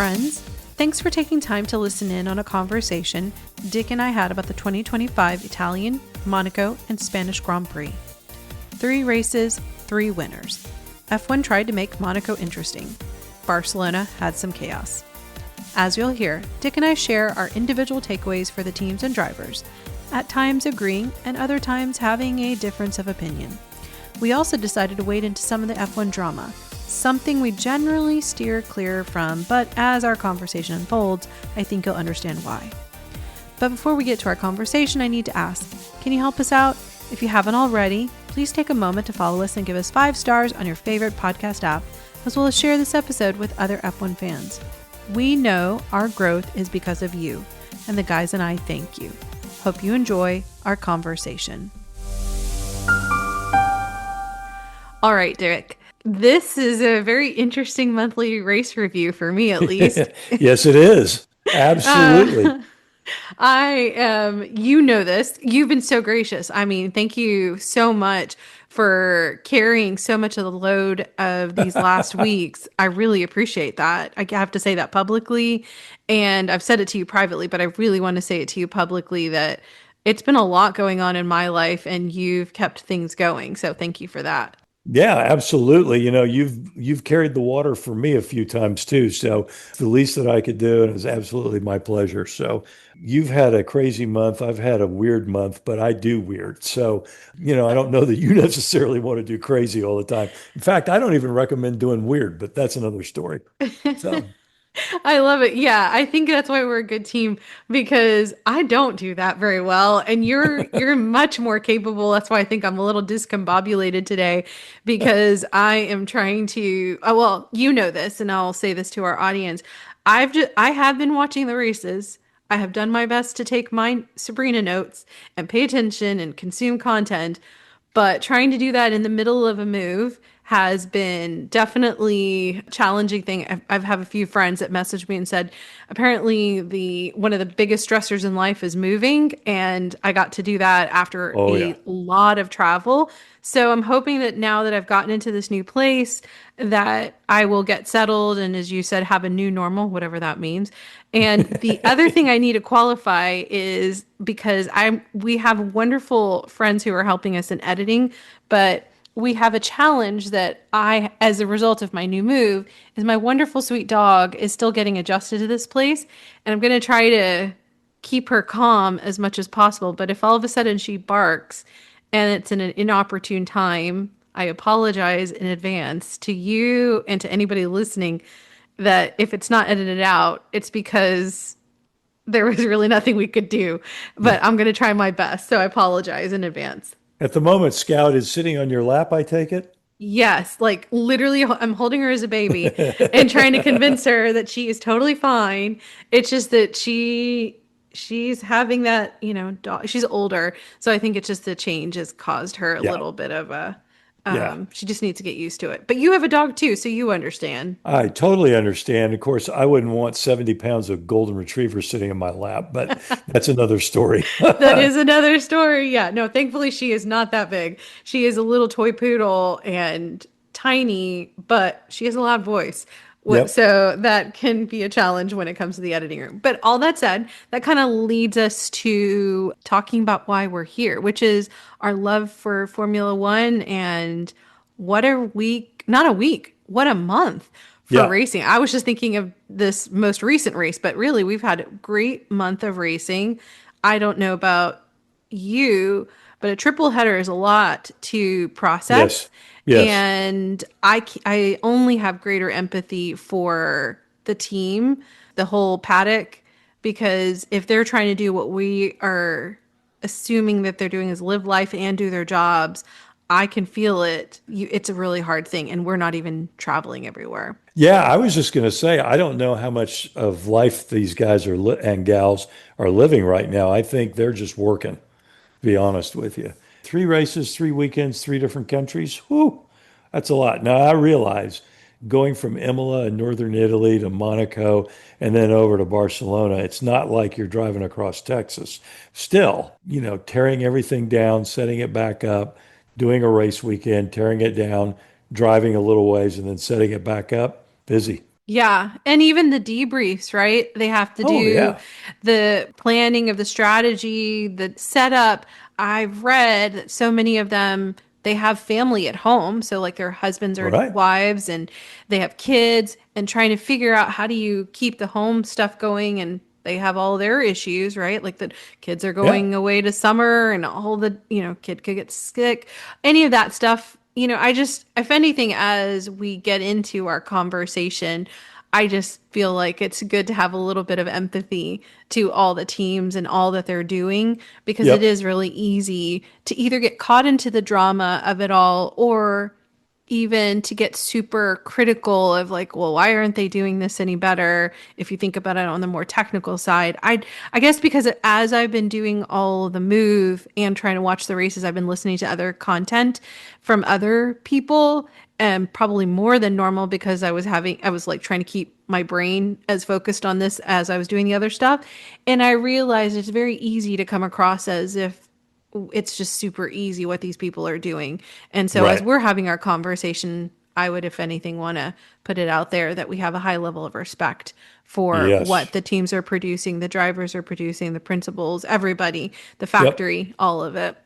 friends. Thanks for taking time to listen in on a conversation Dick and I had about the 2025 Italian, Monaco, and Spanish Grand Prix. 3 races, 3 winners. F1 tried to make Monaco interesting. Barcelona had some chaos. As you'll hear, Dick and I share our individual takeaways for the teams and drivers, at times agreeing and other times having a difference of opinion. We also decided to wade into some of the F1 drama, something we generally steer clear from, but as our conversation unfolds, I think you'll understand why. But before we get to our conversation, I need to ask, can you help us out? If you haven't already, please take a moment to follow us and give us 5 stars on your favorite podcast app, as well as share this episode with other F1 fans. We know our growth is because of you, and the guys and I thank you. Hope you enjoy our conversation. All right, Derek. This is a very interesting monthly race review for me, at least. Yes, it is. Absolutely. You know this. You've been so gracious. I mean, thank you so much for carrying so much of the load of these last weeks. I really appreciate that. I have to say that publicly, and I've said it to you privately, but I really want to say it to you publicly that it's been a lot going on in my life, and you've kept things going. So thank you for that. Yeah, absolutely. You've carried the water for me a few times too. So the least that I could do, and it was absolutely my pleasure. So you've had a crazy month. I've had a weird month, but I do weird. So, I don't know that you necessarily want to do crazy all the time. In fact, I don't even recommend doing weird, but that's another story. So I love it. Yeah, I think that's why we're a good team because I don't do that very well, and you're much more capable. That's why I think I'm a little discombobulated today because I am trying to. Oh, well, you know this, and I'll say this to our audience. I have been watching the races. I have done my best to take my Sabrina notes and pay attention and consume content, but trying to do that in the middle of a move has been definitely a challenging thing. I've have a few friends that messaged me and said, apparently one of the biggest stressors in life is moving, and I got to do that after oh a yeah. lot of travel. So I'm hoping that now that I've gotten into this new place, that I will get settled and, as you said, have a new normal, whatever that means. And the other thing I need to qualify is because we have wonderful friends who are helping us in editing, but we have a challenge that as a result of my new move, is my wonderful sweet dog is still getting adjusted to this place. And I'm going to try to keep her calm as much as possible. But if all of a sudden she barks and it's in an inopportune time, I apologize in advance to you and to anybody listening that if it's not edited out, it's because there was really nothing we could do. But I'm going to try my best. So I apologize in advance. At the moment, Scout is sitting on your lap, I take it? Yes, like literally, I'm holding her as a baby and trying to convince her that she is totally fine. It's just that she's having that, dog. She's older, so I think it's just the change has caused her a Yeah. little bit of a. Yeah. She just needs to get used to it. But you have a dog too, so you understand. I totally understand. Of course, I wouldn't want 70 pounds of golden retriever sitting in my lap, but that's another story. That is another story. Yeah, no, thankfully she is not that big. She is a little toy poodle and tiny, but she has a loud voice. Yep. So that can be a challenge when it comes to the editing room. But all that said, that kind of leads us to talking about why we're here, which is our love for Formula One and what a week, not a week, what a month for Yeah. racing. I was just thinking of this most recent race, but really we've had a great month of racing. I don't know about you, but a triple header is a lot to process. Yes. Yes. And I only have greater empathy for the team, the whole paddock, because if they're trying to do what we are assuming that they're doing is live life and do their jobs, I can feel it. It's a really hard thing. And we're not even traveling everywhere. Yeah, I was just going to say, I don't know how much of life these guys and gals are living right now. I think they're just working, to be honest with you. 3 races, 3 weekends, 3 different countries. Whoo, that's a lot. Now, I realize going from Imola in northern Italy to Monaco and then over to Barcelona, it's not like you're driving across Texas. Still, tearing everything down, setting it back up, doing a race weekend, tearing it down, driving a little ways, and then setting it back up. Busy. Yeah, and even the debriefs, right? They have to Oh, do yeah. the planning of the strategy, the setup. I've read that so many of them, they have family at home, so like their husbands or Right. wives, and they have kids, and trying to figure out how do you keep the home stuff going, and they have all their issues, right? Like the kids are Yeah. going away to summer and all the, kid could get sick. Any of that stuff, I just, if anything, as we get into our conversation, I just feel like it's good to have a little bit of empathy to all the teams and all that they're doing, because it Yep. is really easy to either get caught into the drama of it all, or even to get super critical of like, well, why aren't they doing this any better? If you think about it on the more technical side, I guess because as I've been doing all the move and trying to watch the races, I've been listening to other content from other people, and probably more than normal, because I was like trying to keep my brain as focused on this as I was doing the other stuff. And I realized it's very easy to come across as if it's just super easy what these people are doing. And so as Right. we're having our conversation, I would, if anything, want to put it out there that we have a high level of respect for what Yes. the teams are producing, the drivers are producing, the principals, everybody, the Yep. factory, all of it.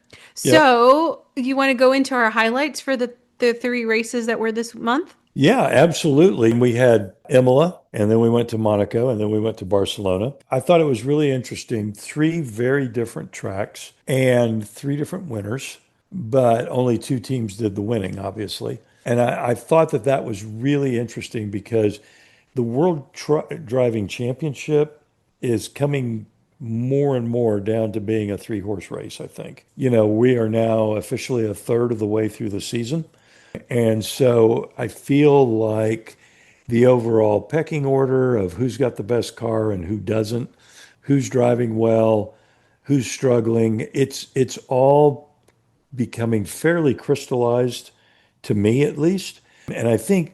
Yep. So you want to go into our highlights for the three races that were this month? Yeah, absolutely. We had Imola, and then we went to Monaco, and then we went to Barcelona. I thought it was really interesting. Three very different tracks and three different winners, but only two teams did the winning, obviously. And I thought that that was really interesting because the Driving Championship is coming more and more down to being a three-horse race, I think. We are now officially a third of the way through the season. And so I feel like the overall pecking order of who's got the best car and who doesn't, who's driving well, who's struggling, it's all becoming fairly crystallized to me at least. And I think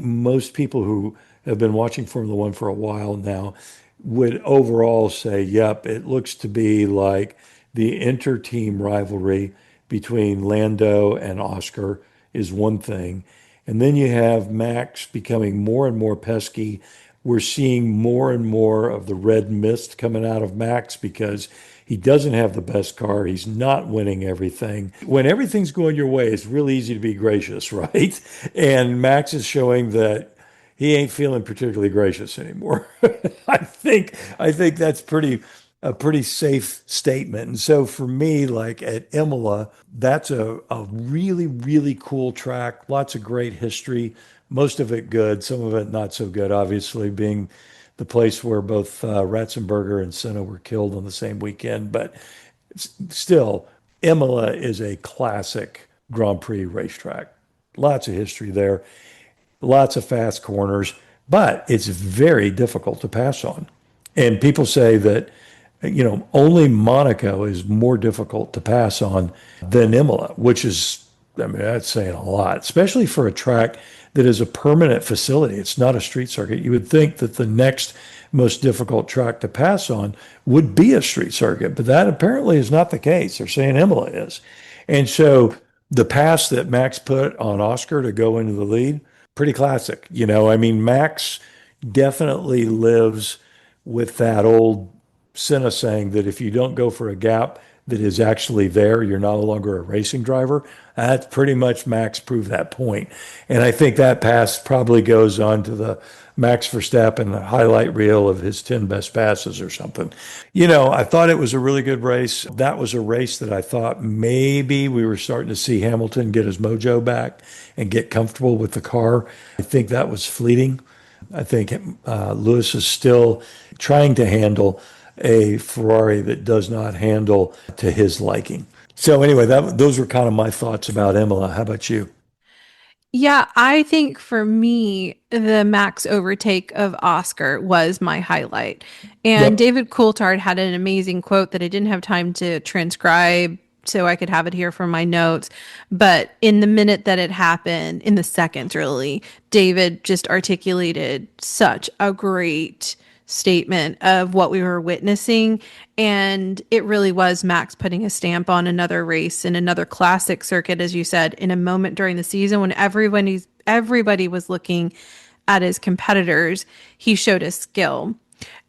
most people who have been watching Formula One for a while now would overall say, yep, it looks to be like the inter-team rivalry between Lando and Oscar is one thing. And then you have Max becoming more and more pesky. We're seeing more and more of the red mist coming out of Max because he doesn't have the best car. He's not winning everything. When everything's going your way, it's real easy to be gracious, right? And Max is showing that he ain't feeling particularly gracious anymore. I think that's a pretty safe statement. And so for me, like at Imola, that's a really, really cool track. Lots of great history, most of it good, some of it not so good, obviously, being the place where both Ratzenberger and Senna were killed on the same weekend. But still, Imola is a classic Grand Prix racetrack. Lots of history there, lots of fast corners, but it's very difficult to pass on. And people say that, only Monaco is more difficult to pass on than Imola, which is, I mean, that's saying a lot, especially for a track that is a permanent facility. It's not a street circuit. You would think that the next most difficult track to pass on would be a street circuit, but that apparently is not the case. They're saying Imola is. And so the pass that Max put on Oscar to go into the lead, pretty classic. I mean, Max definitely lives with that old Senna saying that if you don't go for a gap that is actually there, you're no longer a racing driver. That's pretty much Max proved that point. And I think that pass probably goes on to the Max Verstappen highlight reel of his 10 best passes or something. I thought it was a really good race. That was a race that I thought maybe we were starting to see Hamilton get his mojo back and get comfortable with the car. I think that was fleeting. I think Lewis is still trying to handle a Ferrari that does not handle to his liking. So anyway, those were kind of my thoughts about Imola. How about you? Yeah, I think for me, the Max overtake of Oscar was my highlight. And Yep. David Coulthard had an amazing quote that I didn't have time to transcribe so I could have it here for my notes. But in the minute that it happened, in the seconds really, David just articulated such a great statement of what we were witnessing. And it really was Max putting a stamp on another race and another classic circuit, as you said, in a moment during the season when everybody was looking at his competitors, he showed his skill.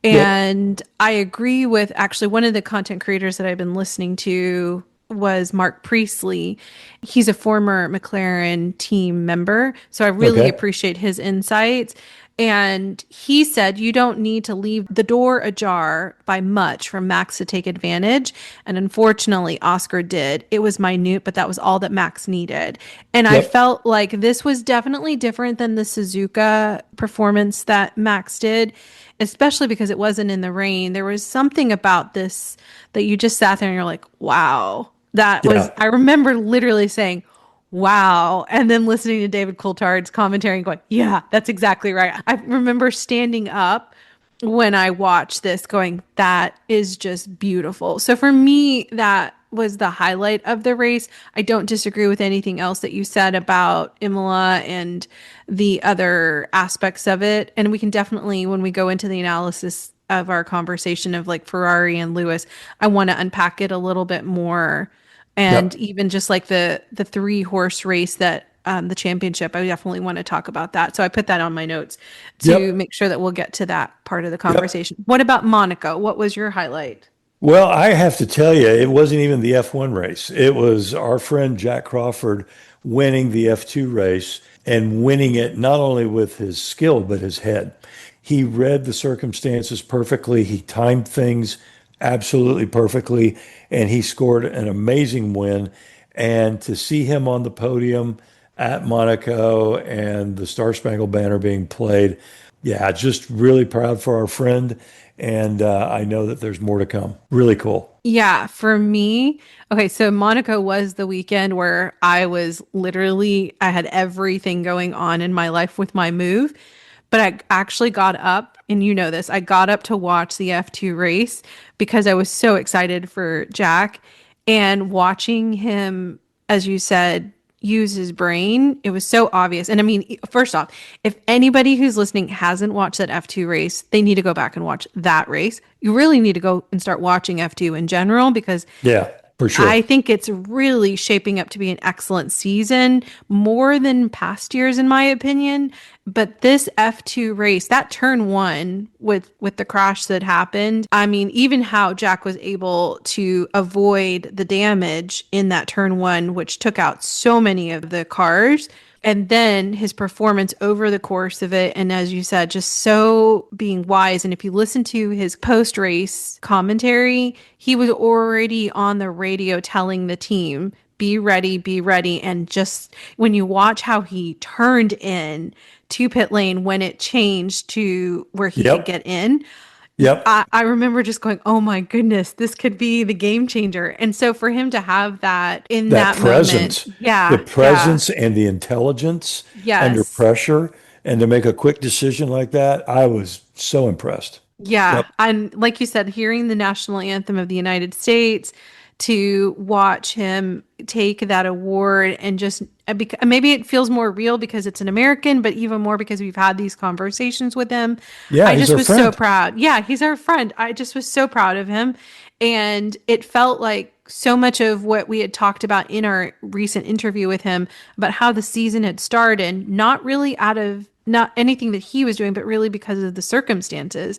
Yep. And I agree with actually one of the content creators that I've been listening to was Mark Priestley. He's a former McLaren team member, so I really Okay. appreciate his insights. And he said you don't need to leave the door ajar by much for Max to take advantage. And unfortunately, Oscar did. It was minute, but that was all that Max needed. And I Yep. felt like this was definitely different than the Suzuka performance that Max did, especially because it wasn't in the rain. There was something about this that you just sat there and you're like, wow. That was, Yeah. I remember literally saying, wow. And then listening to David Coulthard's commentary and going, yeah, that's exactly right. I remember standing up when I watched this going, that is just beautiful. So for me, that was the highlight of the race. I don't disagree with anything else that you said about Imola and the other aspects of it. And we can definitely, when we go into the analysis of our conversation of like Ferrari and Lewis, I want to unpack it a little bit more. And Yep. even just like the 3 horse race that the championship, I definitely want to talk about that. So I put that on my notes to Yep. make sure that we'll get to that part of the Yep. conversation. What about Monaco? What was your highlight? Well, I have to tell you, it wasn't even the F1 race. It was our friend Jack Crawford winning the F2 race and winning it not only with his skill, but his head. He read the circumstances perfectly. He timed things absolutely perfectly, and he scored an amazing win. And to see him on the podium at Monaco and the Star Spangled Banner being played, yeah, just really proud for our friend. And I know that there's more to come. Really cool. Yeah, for me, okay, so Monaco was the weekend where I was literally, I had everything going on in my life with my move, but I actually got up, and you know this, I got up to watch the F2 race because I was so excited for Jack and watching him, as you said, use his brain. It was so obvious. And I mean, first off, if anybody who's listening hasn't watched that F2 race, they need to go back and watch that race. You really need to go and start watching F2 in general because Yeah, for I sure. think it's really shaping up to be an excellent season, more than past years, in my opinion. But this F2 race, that turn one with the crash that happened, I mean, even how Jack was able to avoid the damage in that turn one, which took out so many of the cars. And then his performance over the course of it. And as you said, just so being wise. And if you listen to his post race commentary, he was already on the radio telling the team, be ready, be ready. And just when you watch how he turned in to pit lane when it changed to where he could Yep. get in, Yep. I remember just going, oh my goodness, this could be the game changer. And so for him to have that in That that moment, presence, the yeah, yeah, presence and the intelligence under yes. pressure, and to make a quick decision like that, I was so impressed. Yeah. Yep. And like you said, hearing the national anthem of the United States, to watch him take that award and just maybe it feels more real because it's an American, but even more because we've had these conversations with him. Yeah, I he's just our was so friend. proud. Yeah, he's our friend. I just was so proud of him. And it felt like so much of what we had talked about in our recent interview with him about how the season had started, not really out of not anything that he was doing, but really because of the circumstances.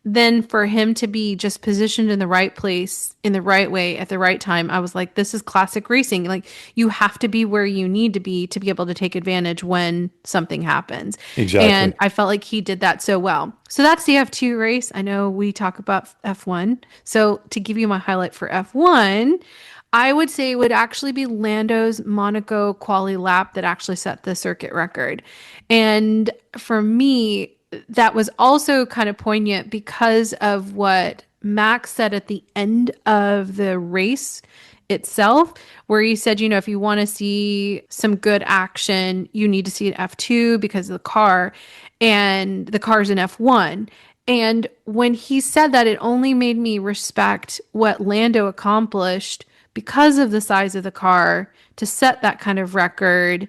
Then for him to be just positioned in the right place in the right way at the right time, I was like, this is classic racing. Like you have to be where you need to be able to take advantage when something happens. And Exactly. I felt like he did that so well. So that's the F2 race. I know we talk about F1. So to give you my highlight for F1, I would say it would actually be Lando's Monaco quali lap that actually set the circuit record. And for me, that was also kind of poignant because of what Max said at the end of the race itself, where he said, you know, if you want to see some good action, you need to see an F2 because of the car, and the car's an F1. And when he said that, it only made me respect what Lando accomplished because of the size of the car to set that kind of record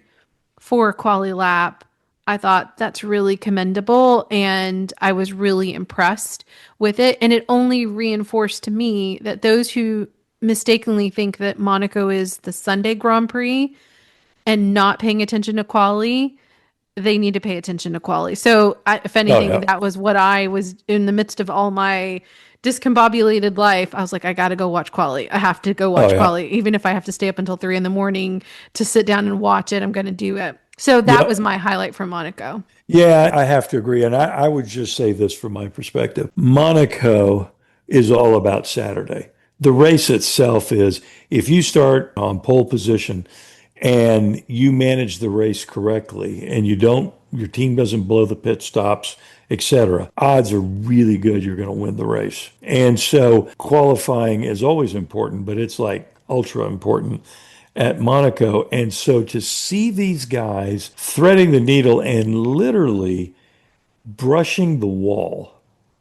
for a quali lap. I thought that's really commendable and I was really impressed with it. And it only reinforced to me that those who mistakenly think that Monaco is the Sunday Grand Prix and not paying attention to quali, they need to pay attention to quality. So, if Oh anything, yeah. that was what I was in the midst of all my discombobulated life. I was like, I got to go watch quality. I have to go Oh watch yeah. quality. Even if I have to stay up until 3 in the morning to sit down and watch it, I'm going to do it. So, that was Yep. my highlight from Monaco. Yeah, I have to agree. And I would just say this from my perspective. Monaco is all about Saturday. The race itself is if you start on pole position and you manage the race correctly and your team doesn't blow the pit stops, etc., odds are really good you're going to win the race. And so qualifying is always important, but it's like ultra important at Monaco. And so to see these guys threading the needle and literally brushing the wall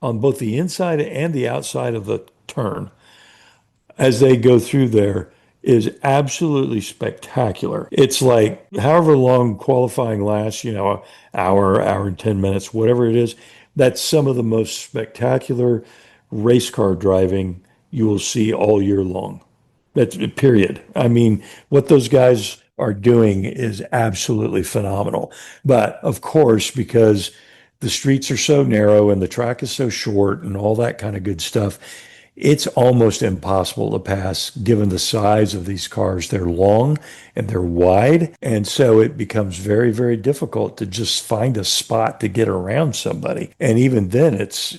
on both the inside and the outside of the turn as they go through there is absolutely spectacular. It's like however long qualifying lasts, an hour and 10 minutes, whatever it is, that's some of the most spectacular race car driving you will see all year long. That's period. I mean, what those guys are doing is absolutely phenomenal. But of course, because the streets are so narrow and the track is so short and all that kind of good stuff, it's almost impossible to pass given the size of these cars. They're long and they're wide. And so it becomes very, very difficult to just find a spot to get around somebody. And even then it's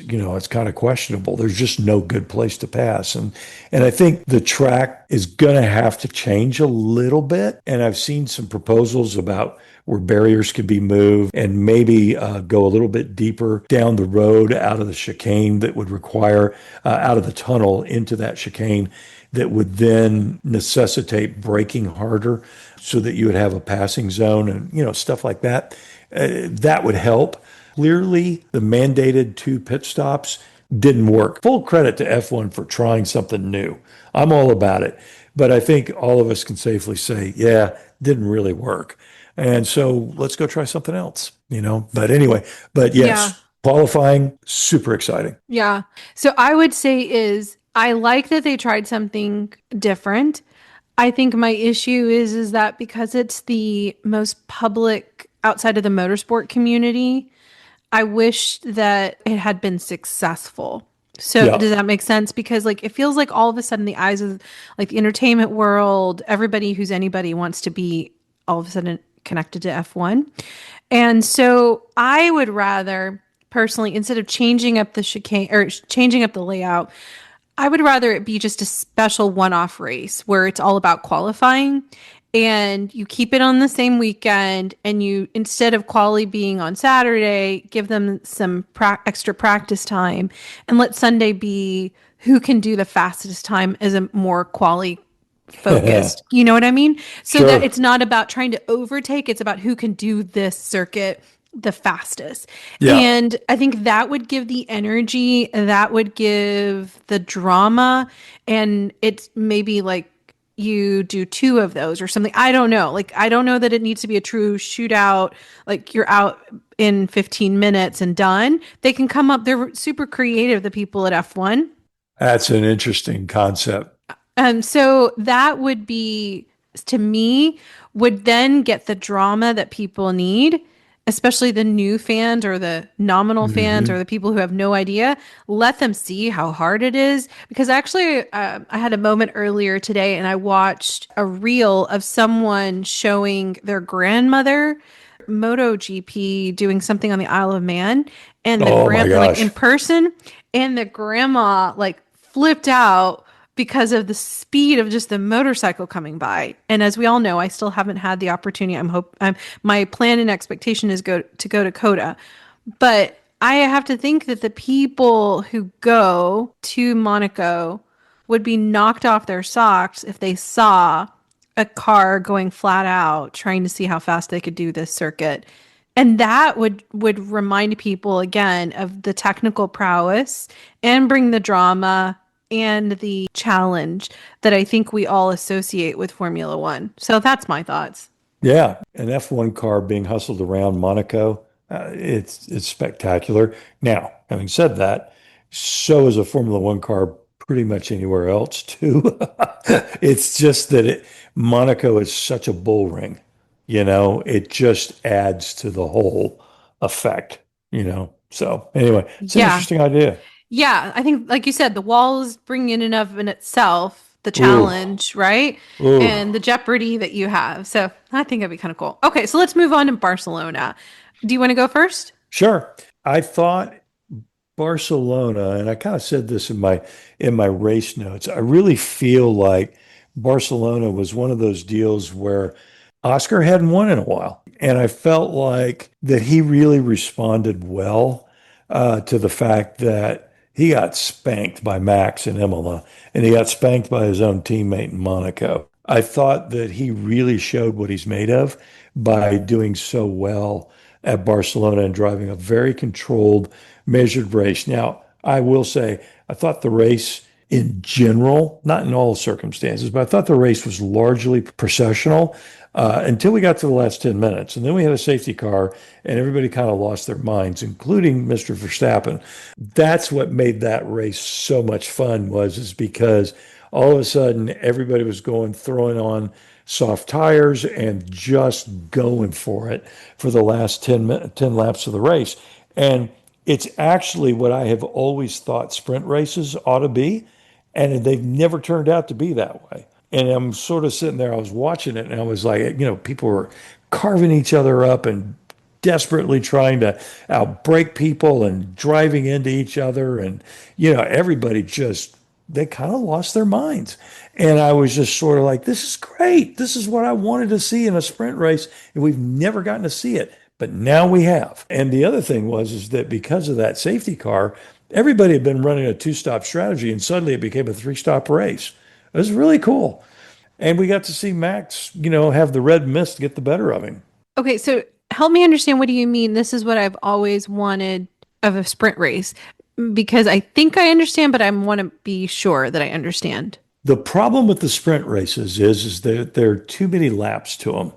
kind of questionable. There's just no good place to pass. And I think the track is going to have to change a little bit. And I've seen some proposals about where barriers could be moved and maybe go a little bit deeper down the road out of the chicane that would require out of the tunnel into that chicane that would then necessitate braking harder so that you would have a passing zone and stuff like that. That would help. Clearly, the mandated 2 pit stops didn't work. Full credit to F1 for trying something new. I'm all about it. But I think all of us can safely say, yeah, didn't really work. And so let's go try something else. But anyway, but Yeah. yes, qualifying, super exciting. Yeah. So I would say is I like that they tried something different. I think my issue is that because it's the most public outside of the motorsport community, I wish that it had been successful. So Yeah, does that make sense? Because like it feels like all of a sudden the eyes of like the entertainment world, everybody who's anybody wants to be all of a sudden connected to F1. And so I would rather personally, instead of changing up the chicane or changing up the layout, I would rather it be just a special one-off race where it's all about qualifying and you keep it on the same weekend and you instead of quali being on Saturday, give them some extra practice time and let Sunday be who can do the fastest time as a more quali focused. You know what I mean? So that sure. it's not about trying to overtake, it's about who can do this circuit the fastest. Yeah, And I think that would give the energy, that would give the drama, and it's maybe like you do two of those or something. I don't know. Like, I don't know that it needs to be a true shootout. Like, you're out in 15 minutes and done. They can come up, they're super creative, the people at F1. that's an interesting concept. So that would be, to me, would then get the drama that people need, especially the new fans or the nominal fans or Hmm. the people who have no idea. Let them see how hard it is. Because actually, I had a moment earlier today and I watched a reel of someone showing their grandmother MotoGP doing something on the Isle of Man and the Oh my like in gosh. person, and the grandma like flipped out because of the speed of just the motorcycle coming by. And as we all know, I still haven't had the opportunity. I'm my plan and expectation is go to Coda. But I have to think that the people who go to Monaco would be knocked off their socks if they saw a car going flat out trying to see how fast they could do this circuit. And that would remind people again of the technical prowess and bring the drama and the challenge that I think we all associate with Formula One. So that's my thoughts. Yeah, an F1 car being hustled around Monaco, it's spectacular. Now, having said that, so is a Formula One car pretty much anywhere else too. It's just that Monaco is such a bull ring. it just adds to the whole effect. So anyway, it's an Yeah. interesting idea. Yeah. I think, like you said, the walls bring in and of in itself the Ooh, challenge, right? ooh, And the jeopardy that you have. So I think that'd be kind of cool. Okay. So let's move on to Barcelona. Do you want to go first? sure. I thought Barcelona, and I kind of said this in my race notes. I really feel like Barcelona was one of those deals where Oscar hadn't won in a while, and I felt like that he really responded well to the fact that he got spanked by Max in Imola, and he got spanked by his own teammate in Monaco. I thought that he really showed what he's made of by doing so well at Barcelona and driving a very controlled, measured race. Now, I will say, I thought the race in general, not in all circumstances, but I thought the race was largely processional until we got to the last 10 minutes. And then we had a safety car, and everybody kind of lost their minds, including Mr. Verstappen. That's what made that race so much fun is because all of a sudden everybody was throwing on soft tires and just going for it for the last 10 laps of the race. And it's actually what I have always thought sprint races ought to be. And they've never turned out to be that way. And I'm sort of sitting there, I was watching it and I was like, people were carving each other up and desperately trying to outbrake people and driving into each other. And, everybody they kind of lost their minds. And I was just sort of like, this is great. This is what I wanted to see in a sprint race. And we've never gotten to see it. But now we have. And the other thing is that because of that safety car, everybody had been running a two-stop strategy and suddenly it became a three-stop race. It was really cool. And we got to see Max, have the red mist get the better of him. Okay. So help me understand, what do you mean? This is what I've always wanted of a sprint race, because I think I understand, but I want to be sure that I understand. The problem with the sprint races is that there are too many laps to them.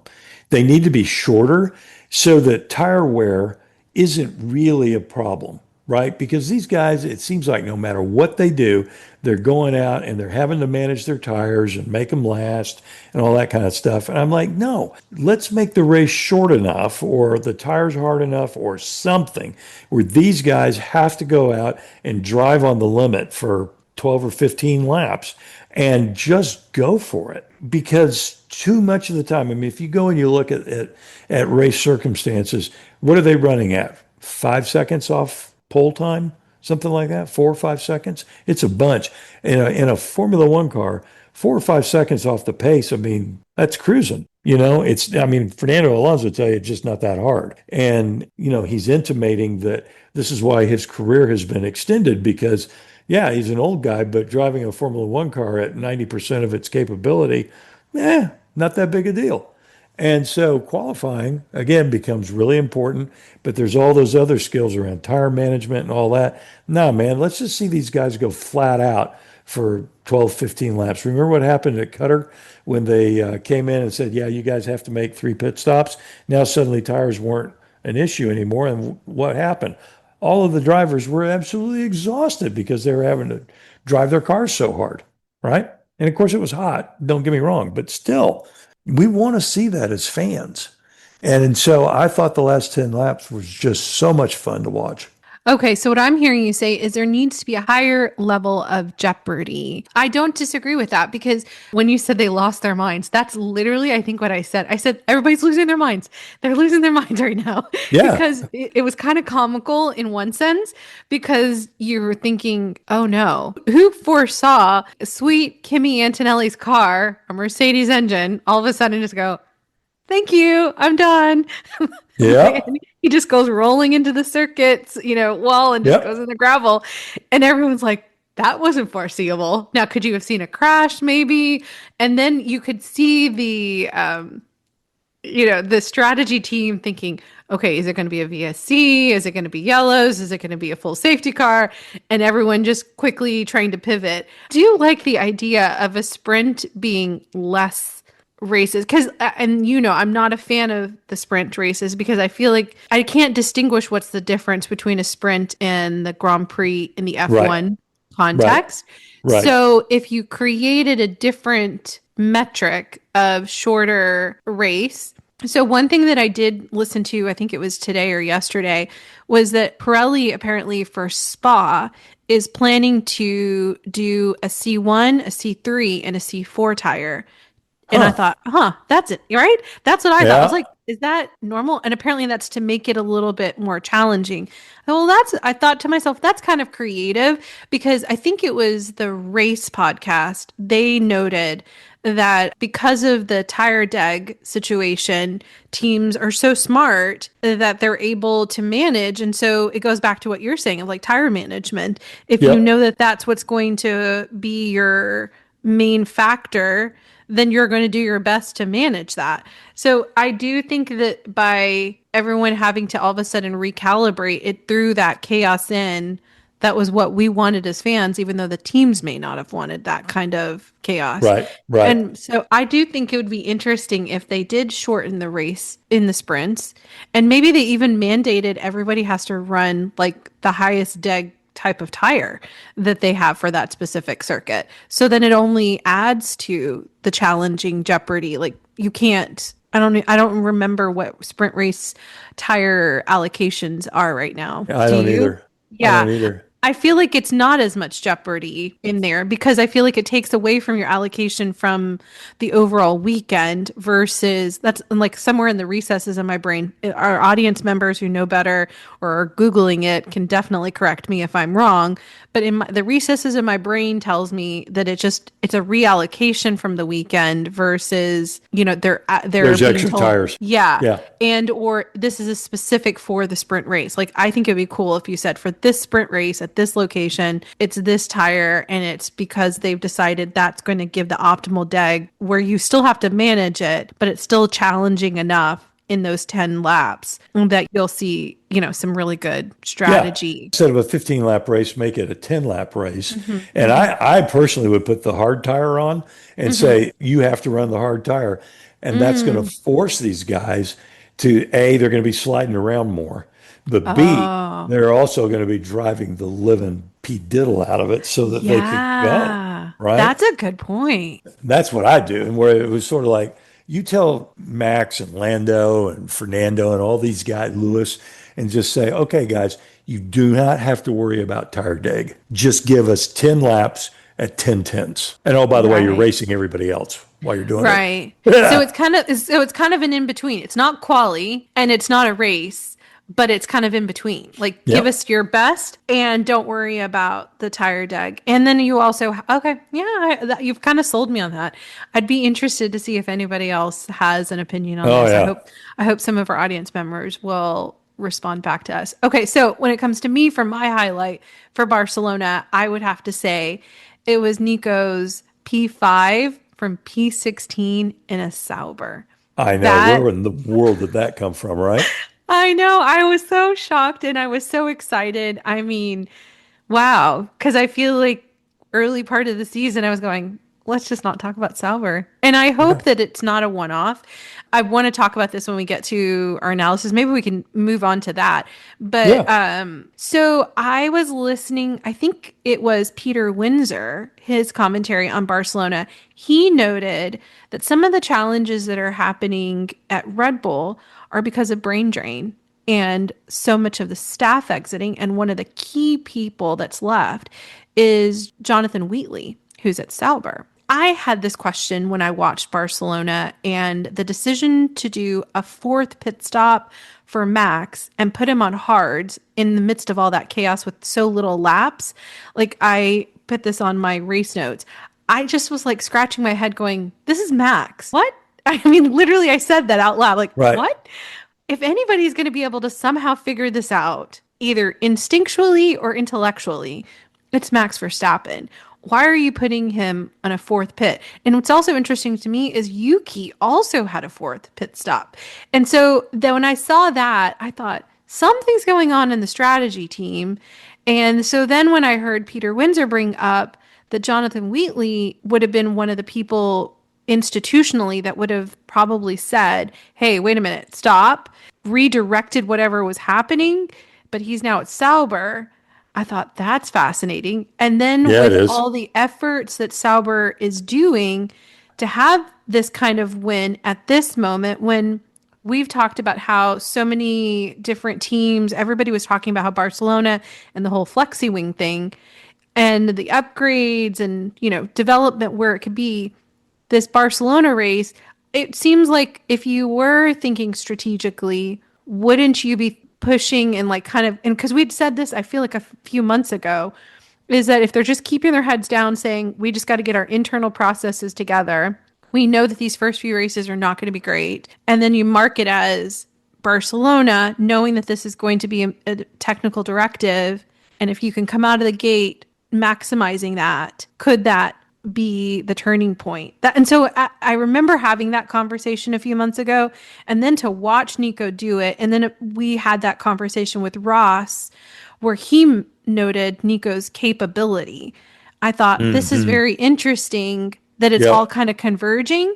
They need to be shorter so that tire wear isn't really a problem, right? Because these guys, it seems like no matter what they do, they're going out and they're having to manage their tires and make them last and all that kind of stuff. And I'm like, no, let's make the race short enough or the tires hard enough or something where these guys have to go out and drive on the limit for 12 or 15 laps and just go for it. Because too much of the time, I mean, if you go and you look at race circumstances, what are they running at? 5 seconds off pole time? Something like that? 4 or 5 seconds? It's a bunch. In a Formula One car, 4 or 5 seconds off the pace, I mean, that's cruising. Fernando Alonso will tell you it's just not that hard. And, he's intimating that this is why his career has been extended because yeah, he's an old guy, but driving a Formula One car at 90% of its capability, not that big a deal. And so qualifying, again, becomes really important, but there's all those other skills around tire management and all that. No, man, let's just see these guys go flat out for 12, 15 laps. Remember what happened at Qatar when they came in and said, yeah, you guys have to make 3 pit stops? Now suddenly tires weren't an issue anymore. And what happened? All of the drivers were absolutely exhausted because they were having to drive their cars so hard, right? And of course, it was hot. Don't get me wrong, but still, we want to see that as fans. And so I thought the last 10 laps was just so much fun to watch. Okay, so what I'm hearing you say is there needs to be a higher level of jeopardy. I don't disagree with that, because when you said they lost their minds, that's literally, I think, what I said. I said, everybody's losing their minds. They're losing their minds right now. Yeah. Because it was kind of comical in one sense, because you're thinking, oh no, who foresaw sweet Kimi Antonelli's car, a Mercedes engine, all of a sudden just go, thank you, I'm done. Yeah. And he just goes rolling into the circuits, wall, and just Yep. goes in the gravel. And everyone's like, that wasn't foreseeable. Now, could you have seen a crash maybe? And then you could see the strategy team thinking, okay, is it going to be a VSC? Is it going to be yellows? Is it going to be a full safety car? And everyone just quickly trying to pivot. Do you like the idea of a sprint being less races? Because I'm not a fan of the sprint races because I feel like I can't distinguish what's the difference between a sprint and the Grand Prix in the F1 context. Right. So if you created a different metric of shorter race, So one thing that I did listen to, I think it was today or yesterday, was that Pirelli apparently for Spa is planning to do a C1, a C3, and a C4 tire. And I Huh. thought, that's it, right? That's what I thought. I was Yeah. like, is that normal? And apparently that's to make it a little bit more challenging. Well, I thought to myself, that's kind of creative because I think it was the race podcast. They noted that because of the tire deg situation, teams are so smart that they're able to manage. And so it goes back to what you're saying of like tire management. If you Yep. know that that's what's going to be your main factor, then you're going to do your best to manage that. So I do think that by everyone having to all of a sudden recalibrate, it threw that chaos in. That was what we wanted as fans, even though the teams may not have wanted that kind of chaos. Right. Right. And so I do think it would be interesting if they did shorten the race in the sprints. And maybe they even mandated everybody has to run like the highest deg type of tire that they have for that specific circuit. So then it only adds to the challenging jeopardy. Like you can't I don't remember what sprint race tire allocations are right now. I Do don't you? either. I Yeah. don't either. I feel like it's not as much jeopardy in there because I feel like it takes away from your allocation from the overall weekend versus that's like somewhere in the recesses of my brain. Our audience members who know better or are Googling it can definitely correct me if I'm wrong. But the recesses of my brain tells me that it's a reallocation from the weekend versus, they're There's being extra told, tires. yeah, Yeah. and or this is a specific for the sprint race. Like I think it'd be cool if you said for this sprint race at this location, it's this tire and it's because they've decided that's going to give the optimal deg where you still have to manage it, but it's still challenging enough in those 10 laps that you'll see, some really good Yeah. strategy. Instead of a 15 lap race, make it a 10 lap race. Hmm. And Hmm. I personally would put the hard tire on and Hmm. say, you have to run the hard tire. And that's going to Mm. force these guys to A, they're going to be sliding around more. But B, Oh, they're also going to be driving the living pea diddle out of it so that they can go. yeah. Right. That's a good point. That's what I do. And where it was sort of like, you tell Max and Lando and Fernando and all these guys, Lewis, and just say, okay, guys, you do not have to worry about tire deg. Just give us 10 laps at 10 tenths. And oh, by the way, you're Right. racing everybody else while you're doing it. Right. So Yeah. it's kind of an in between. It's not quali and it's not a race, but it's kind of in between. Like give Yep. us your best and don't worry about the tire deg. And then you also okay, yeah, you've kind of sold me on that. I'd be interested to see if anybody else has an opinion on Oh, this. I yeah. hope I hope some of our audience members will respond back to us. Okay, so when it comes to me for my highlight for Barcelona, I would have to say it was Nico's P5 from P16 in a Sauber. I know. That Where in the world did that come from, right? I know. I was so shocked and I was so excited. I mean, wow. Because I feel like early part of the season, I was going, let's just not talk about Sauber. And I hope Yeah. that it's not a one off. I want to talk about this when we get to our analysis. Maybe we can move on to that. But Yeah. so I was listening, I think it was Peter Windsor, his commentary on Barcelona. He noted that some of the challenges that are happening at Red Bull are because of brain drain and so much of the staff exiting. And one of the key people that's left is Jonathan Wheatley, who's at Sauber. I had this question when I watched Barcelona and the decision to do a fourth pit stop for Max and put him on hards in the midst of all that chaos with so little laps. Like I put this on my race notes. I just was like scratching my head going, this is Max. What? I mean, literally, I said that out loud. Like, Right. what? If anybody's going to be able to somehow figure this out, either instinctually or intellectually, it's Max Verstappen. Why are you putting him on a fourth pit? And what's also interesting to me is Yuki also had a fourth pit stop. And so then when I saw that, I thought something's going on in the strategy team. And so then when I heard Peter Windsor bring up that Jonathan Wheatley would have been one of the people institutionally that would have probably said, hey, wait a minute, stop, redirected whatever was happening, but he's now at Sauber. I thought that's fascinating. And then Yeah, it with is. all the efforts that Sauber is doing to have this kind of win at this moment when we've talked about how so many different teams, everybody was talking about how Barcelona and the whole flexi wing thing and the upgrades and, development where it could be this Barcelona race. It seems like if you were thinking strategically, wouldn't you be pushing and like kind of, and because we'd said this, I feel like a few months ago, is that if they're just keeping their heads down saying, we just got to get our internal processes together, we know that these first few races are not going to be great. And then you mark it as Barcelona, knowing that this is going to be a technical directive. And if you can come out of the gate maximizing that, could that be the turning point? And so I remember having that conversation a few months ago, and then to watch Nico do it. And then we had that conversation with Ross where he noted Nico's capability. I thought this is very interesting that it's all Yep. kind of converging,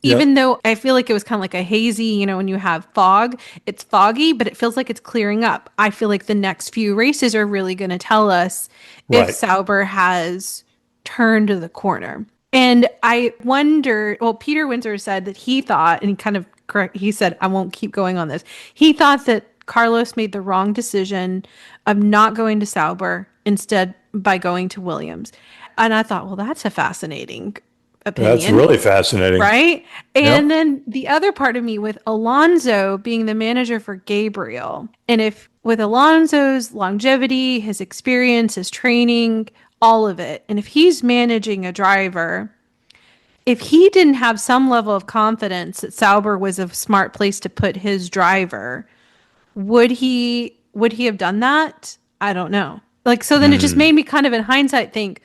even Yep. though I feel like it was kind of like a hazy, when you have fog, it's foggy, but it feels like it's clearing up. I feel like the next few races are really going to tell us if Right. Sauber has turned the corner. And I wonder, well, Peter Windsor said that he thought, and he kind of correct, he said, I won't keep going on this. He thought that Carlos made the wrong decision of not going to Sauber instead by going to Williams. And I thought, well, that's a fascinating That's opinion, really fascinating. right? And Yep. then the other part of me with Alonso being the manager for Gabriel. And if with Alonso's longevity, his experience, his training, all of it, and if he's managing a driver, if he didn't have some level of confidence that Sauber was a smart place to put his driver, would he have done that? I don't know. Like, so then it just made me kind of in hindsight think,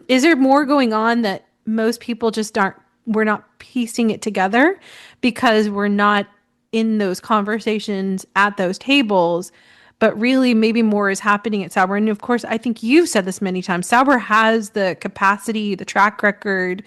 is there more going on that most people just aren't, we're not piecing it together because we're not in those conversations at those tables, but really maybe more is happening at Sauber. And of course, I think you've said this many times. Sauber has the capacity, the track record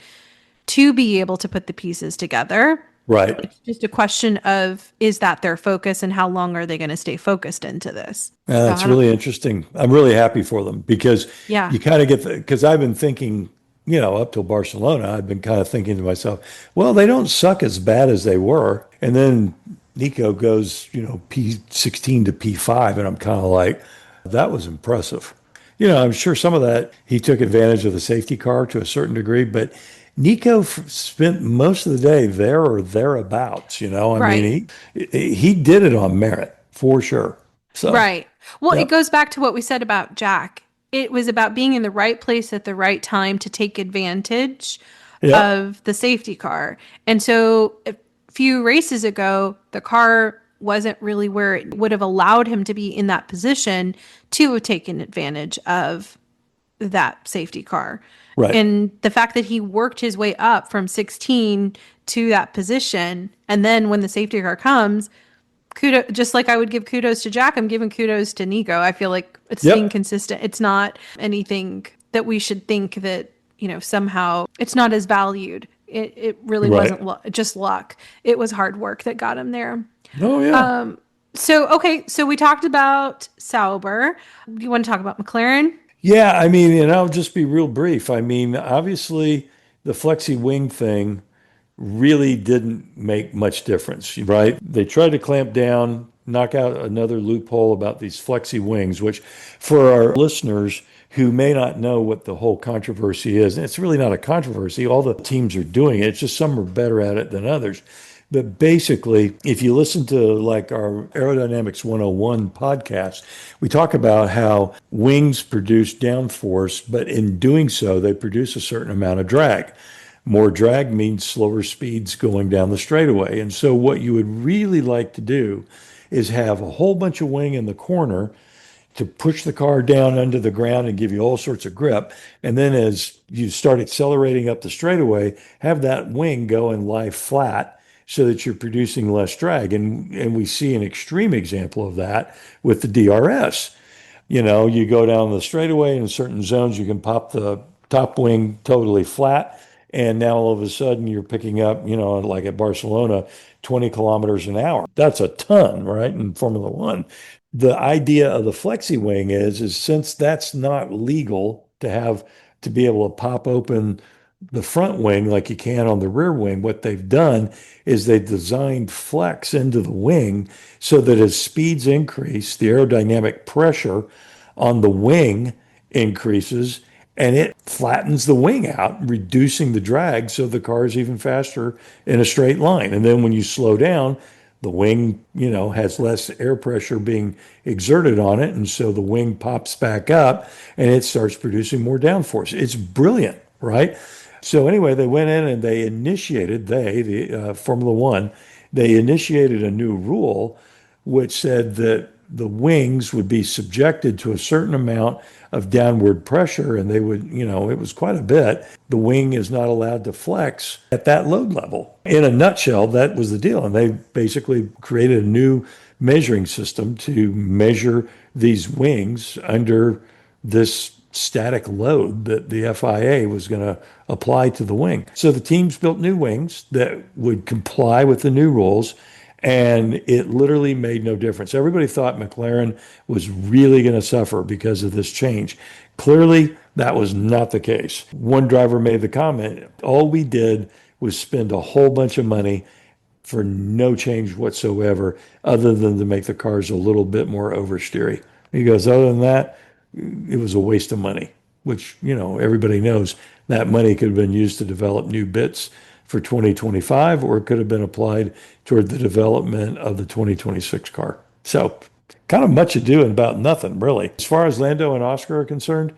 to be able to put the pieces together. Right. It's just a question of, is that their focus and how long are they going to stay focused into this? So That's I don't, really interesting. I'm really happy for them because yeah, you kind of get because I've been thinking, up till Barcelona, I've been kind of thinking to myself, well, they don't suck as bad as they were. And then Nico goes, P16 to P5, and I'm kind of like, that was impressive. I'm sure some of that he took advantage of the safety car to a certain degree, but Nico spent most of the day there or thereabouts. I right. mean, he did it on merit for sure. So, Right. Well, it yep, goes back to what we said about Jack. It was about being in the right place at the right time to take advantage yep, of the safety car. And so a few races ago, the car wasn't really where it would have allowed him to be in that position to have taken advantage of that safety car. right. And the fact that he worked his way up from 16 to that position. And then when the safety car comes, kudos, just like I would give kudos to Jack, I'm giving kudos to Nico. I feel like it's being Yep, consistent. It's not anything that we should think that, somehow it's not as valued. It really right. wasn't just luck. It was hard work that got him there. Oh, yeah. So, okay. So we talked about Sauber. Do you want to talk about McLaren? Yeah, I mean, and I'll just be real brief. I mean, obviously, the flexi wing thing really didn't make much difference, right? They tried to clamp down, knock out another loophole about these flexi wings, which for our listeners who may not know what the whole controversy is, and it's really not a controversy. All the teams are doing it. It's just some are better at it than others. But basically, if you listen to like our Aerodynamics 101 podcast, we talk about how wings produce downforce, but in doing so, they produce a certain amount of drag. More drag means slower speeds going down the straightaway. And so, what you would really like to do is have a whole bunch of wing in the corner to push the car down under the ground and give you all sorts of grip. And then, as you start accelerating up the straightaway, have that wing go and lie flat so that you're producing less drag. And we see an extreme example of that with the DRS. You go down the straightaway in certain zones, you can pop the top wing totally flat. And now all of a sudden you're picking up, like at Barcelona, 20 kilometers an hour. That's a ton, right? In Formula One. The idea of the flexi wing is since that's not legal to have to be able to pop open the front wing like you can on the rear wing. What they've done is they've designed flex into the wing so that as speeds increase, the aerodynamic pressure on the wing increases and it flattens the wing out, reducing the drag so the car is even faster in a straight line. And then when you slow down, the wing, has less air pressure being exerted on it. And so the wing pops back up and it starts producing more downforce. It's brilliant, right? So anyway, they went in and they initiated, the Formula One, they initiated a new rule which said that the wings would be subjected to a certain amount of downward pressure, and they would, it was quite a bit. The wing is not allowed to flex at that load level. In a nutshell, that was the deal. And they basically created a new measuring system to measure these wings under this static load that the FIA was going to apply to the wing. So the teams built new wings that would comply with the new rules, and it literally made no difference. Everybody thought McLaren was really going to suffer because of this change. Clearly, that was not the case. One driver made the comment, all we did was spend a whole bunch of money for no change whatsoever, other than to make the cars a little bit more oversteery. He goes, other than that, it was a waste of money, which, everybody knows that money could have been used to develop new bits for 2025, or it could have been applied toward the development of the 2026 car. So kind of much ado and about nothing, really. As far as Lando and Oscar are concerned,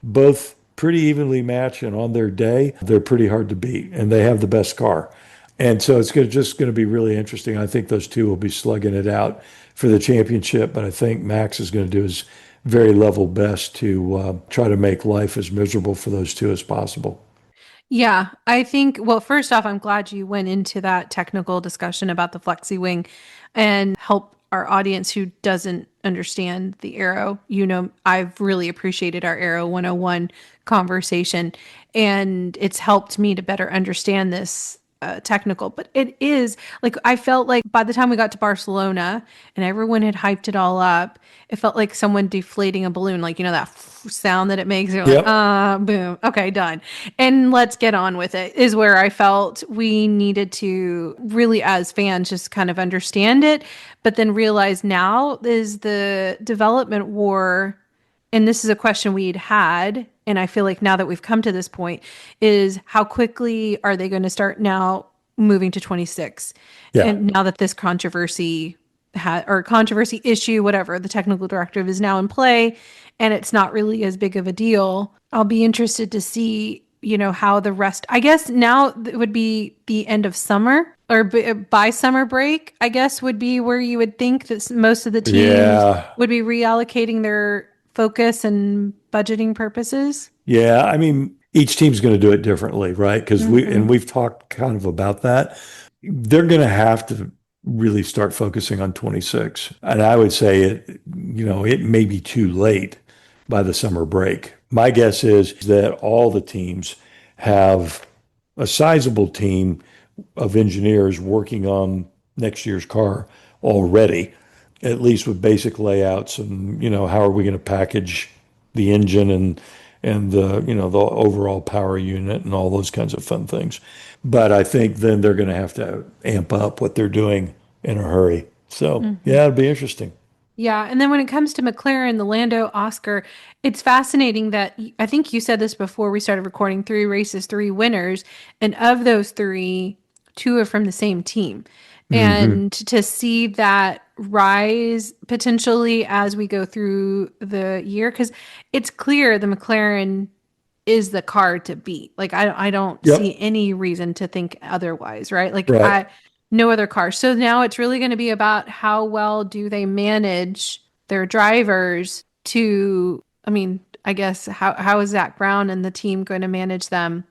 both pretty evenly matched, and on their day, they're pretty hard to beat, and they have the best car. And so it's just going to be really interesting. I think those two will be slugging it out for the championship, but I think Max is going to do his very level best to try to make life as miserable for those two as possible. Yeah, I think, well, first off, I'm glad you went into that technical discussion about the flexi wing and help our audience who doesn't understand the Aero. I've really appreciated our Aero 101 conversation, and it's helped me to better understand this technical. But it is like, I felt like by the time we got to Barcelona and everyone had hyped it all up, it felt like someone deflating a balloon, like, that sound that it makes. You're like, Yep. boom, okay, done. And let's get on with it, is where I felt we needed to really, as fans, just kind of understand it, but then realize now is the development war. And this is a question we'd had, and I feel like now that we've come to this point, is how quickly are they going to start now moving to 26? Yeah. And now that this controversy or controversy issue, whatever, the technical directive is now in play, and it's not really as big of a deal, I'll be interested to see, how the rest, I guess now it would be the end of summer or by summer break, I guess would be where you would think that most of the teams Yeah. would be reallocating their focus and budgeting purposes. Yeah. I mean, each team's going to do it differently, right? Because Mm-hmm. we've talked kind of about that. They're going to have to really start focusing on 26. And I would say it may be too late by the summer break. My guess is that all the teams have a sizable team of engineers working on next year's car already, at least with basic layouts and, how are we going to package the engine and the overall power unit and all those kinds of fun things. But I think then they're going to have to amp up what they're doing in a hurry. So Mm-hmm. yeah, it'll be interesting. Yeah, and then when it comes to McLaren, the Lando, Oscar, it's fascinating that I think you said this before we started recording: 3 races, 3 winners, and of those three, 2 are from the same team. Hmm. And to see that rise potentially as we go through the year, because it's clear the McLaren is the car to beat. Like I don't see Yep. any reason to think otherwise, right? Like Right. I no other car. So now it's really going to be about how well do they manage their drivers to, I mean, I guess how is Zach Brown and the team going to manage them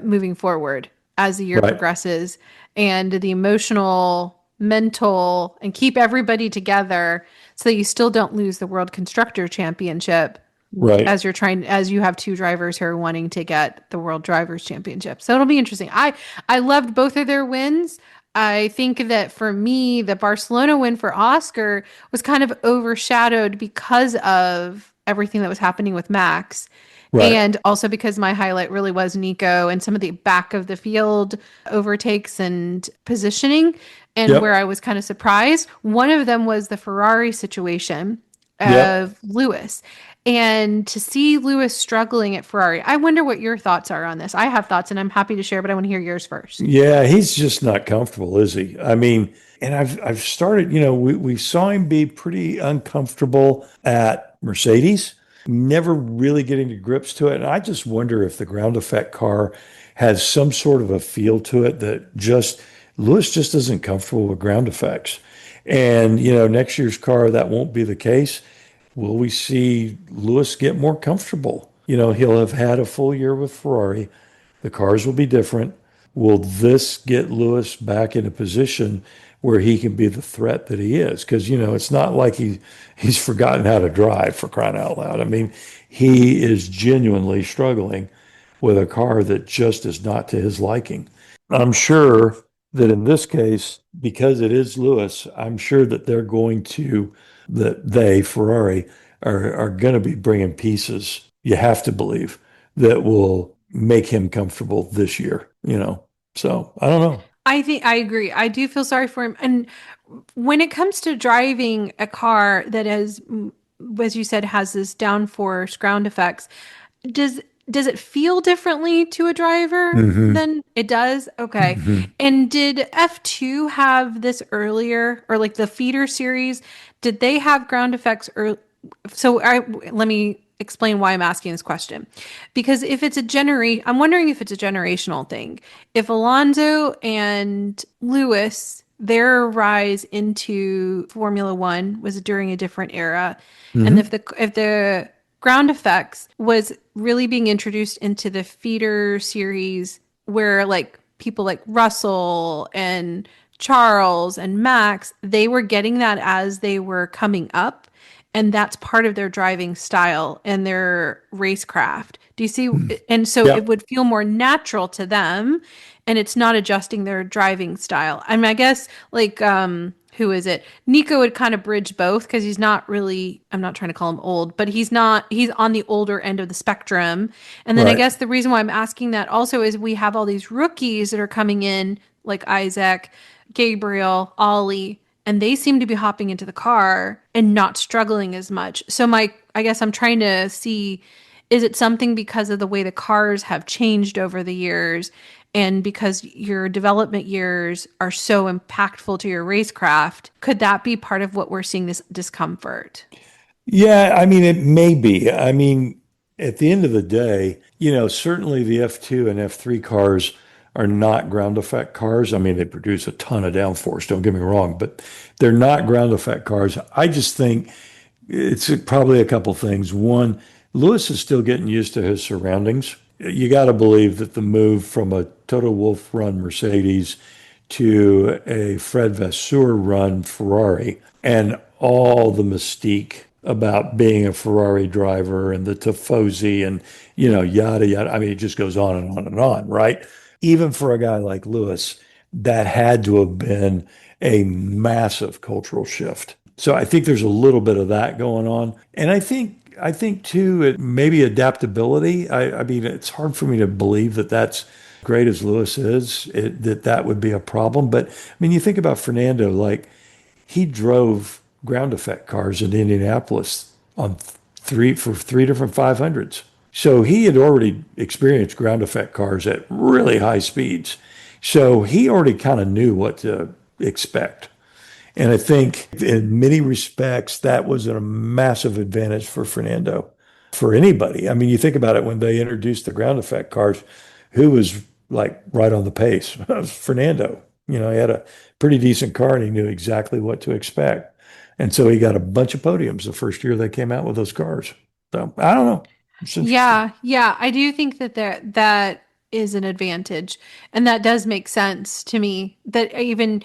moving forward as the year Right. progresses, and the emotional, mental, and keep everybody together so that you still don't lose the World Constructor Championship Right. as you have 2 drivers who are wanting to get the World Drivers Championship. So it'll be interesting. I loved both of their wins. I think that for me, the Barcelona win for Oscar was kind of overshadowed because of everything that was happening with Max. Right. And also because my highlight really was Nico and some of the back of the field overtakes and positioning, and where Yep. I was kind of surprised. One of them was the Ferrari situation Yep. of Lewis. And to see Lewis struggling at Ferrari, I wonder what your thoughts are on this. I have thoughts and I'm happy to share, but I want to hear yours first. Yeah, he's just not comfortable, is he? I mean, and I've started, we saw him be pretty uncomfortable at Mercedes, never really getting to grips to it. And I just wonder if the ground effect car has some sort of a feel to it that just Lewis just isn't comfortable with ground effects. And, next year's car, that won't be the case. Will we see Lewis get more comfortable? He'll have had a full year with Ferrari. The cars will be different. Will this get Lewis back in a position where he can be the threat that he is? Because, it's not like he's forgotten how to drive, for crying out loud. I mean, he is genuinely struggling with a car that just is not to his liking. I'm sure that in this case, because it is Lewis, I'm sure that they're going to, that they, Ferrari, are going to be bringing pieces, you have to believe, that will make him comfortable this year. So I don't know. I think I agree. I do feel sorry for him. And when it comes to driving a car that has, as you said, has this downforce ground effects, does does it feel differently to a driver Hmm. than it does? Okay. Hmm. And did F2 have this earlier, or like the feeder series, did they have ground effects so let me explain why I'm asking this question. Because if it's I'm wondering if it's a generational thing. If Alonso and Lewis, their rise into Formula One was during a different era, and Hmm. if the ground effects was really being introduced into the feeder series where like people like Russell and Charles and Max, they were getting that as they were coming up, and that's part of their driving style and their racecraft. Do you see? And so it Yep. would feel more natural to them, and it's not adjusting their driving style. I mean, I guess like who is it? Nico would kind of bridge both because he's not really, I'm not trying to call him old, but he's on the older end of the spectrum. And then I Right. guess the reason why I'm asking that also is we have all these rookies that are coming in like Isaac, Gabriel, Ollie, and they seem to be hopping into the car and not struggling as much. So I guess I'm trying to see, is it something because of the way the cars have changed over the years and because your development years are so impactful to your racecraft? Could that be part of what we're seeing this discomfort? Yeah, I mean, it may be. I mean, at the end of the day, certainly the F2 and F3 cars are not ground effect cars. I mean, they produce a ton of downforce, don't get me wrong, but they're not ground effect cars. I just think it's probably a couple things. One, Lewis is still getting used to his surroundings. You got to believe that the move from a Toto Wolff run Mercedes to a Fred Vasseur run Ferrari and all the mystique about being a Ferrari driver and the tifosi and, yada, yada. I mean, it just goes on and on and on, right? Even for a guy like Lewis, that had to have been a massive cultural shift. So I think there's a little bit of that going on. And I think too, it maybe adaptability. I mean, it's hard for me to believe that that's great as Lewis is, that would be a problem. But I mean, you think about Fernando, like he drove ground effect cars in Indianapolis on three different 500s. So he had already experienced ground effect cars at really high speeds. So he already kind of knew what to expect. And I think in many respects, that was a massive advantage for Fernando, for anybody. I mean, you think about it when they introduced the ground effect cars, who was like right on the pace? It was Fernando. He had a pretty decent car and he knew exactly what to expect. And so he got a bunch of podiums the first year they came out with those cars. So I don't know. It's interesting. Yeah, yeah, I do think that that is an advantage, and that does make sense to me. That even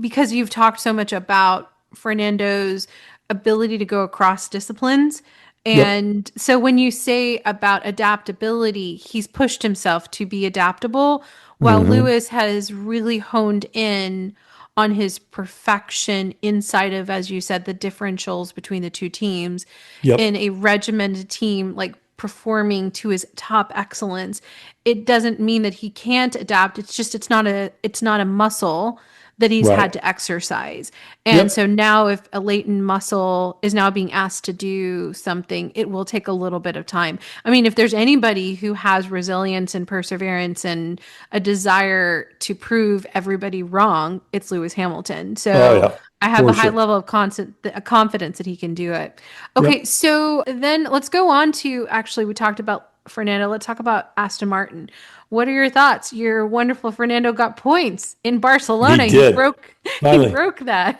because you've talked so much about Fernando's ability to go across disciplines, Yep. and so when you say about adaptability, he's pushed himself to be adaptable, while Hmm. Lewis has really honed in on his perfection inside of, as you said, the differentials between the two teams Yep. in a regimented team like performing to his top excellence, it doesn't mean that he can't adapt. It's just it's not a muscle that he's had Right. to exercise. And Yep. so now if a latent muscle is now being asked to do something, it will take a little bit of time. I mean, if there's anybody who has resilience and perseverance and a desire to prove everybody wrong, it's Lewis Hamilton. Oh So yeah, I have for a high sure. level of confidence that he can do it. Okay, Yep. so then let's go on to actually, we talked about Fernando. Let's talk about Aston Martin. What are your thoughts? Your wonderful Fernando got points in He Barcelona. He did broke he finally. broke that.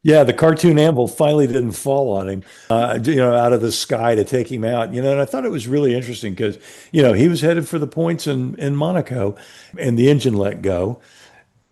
Yeah, the cartoon anvil finally didn't fall on him, out of the sky to take him out. And I thought it was really interesting because, he was headed for the points in Monaco, and the engine let go.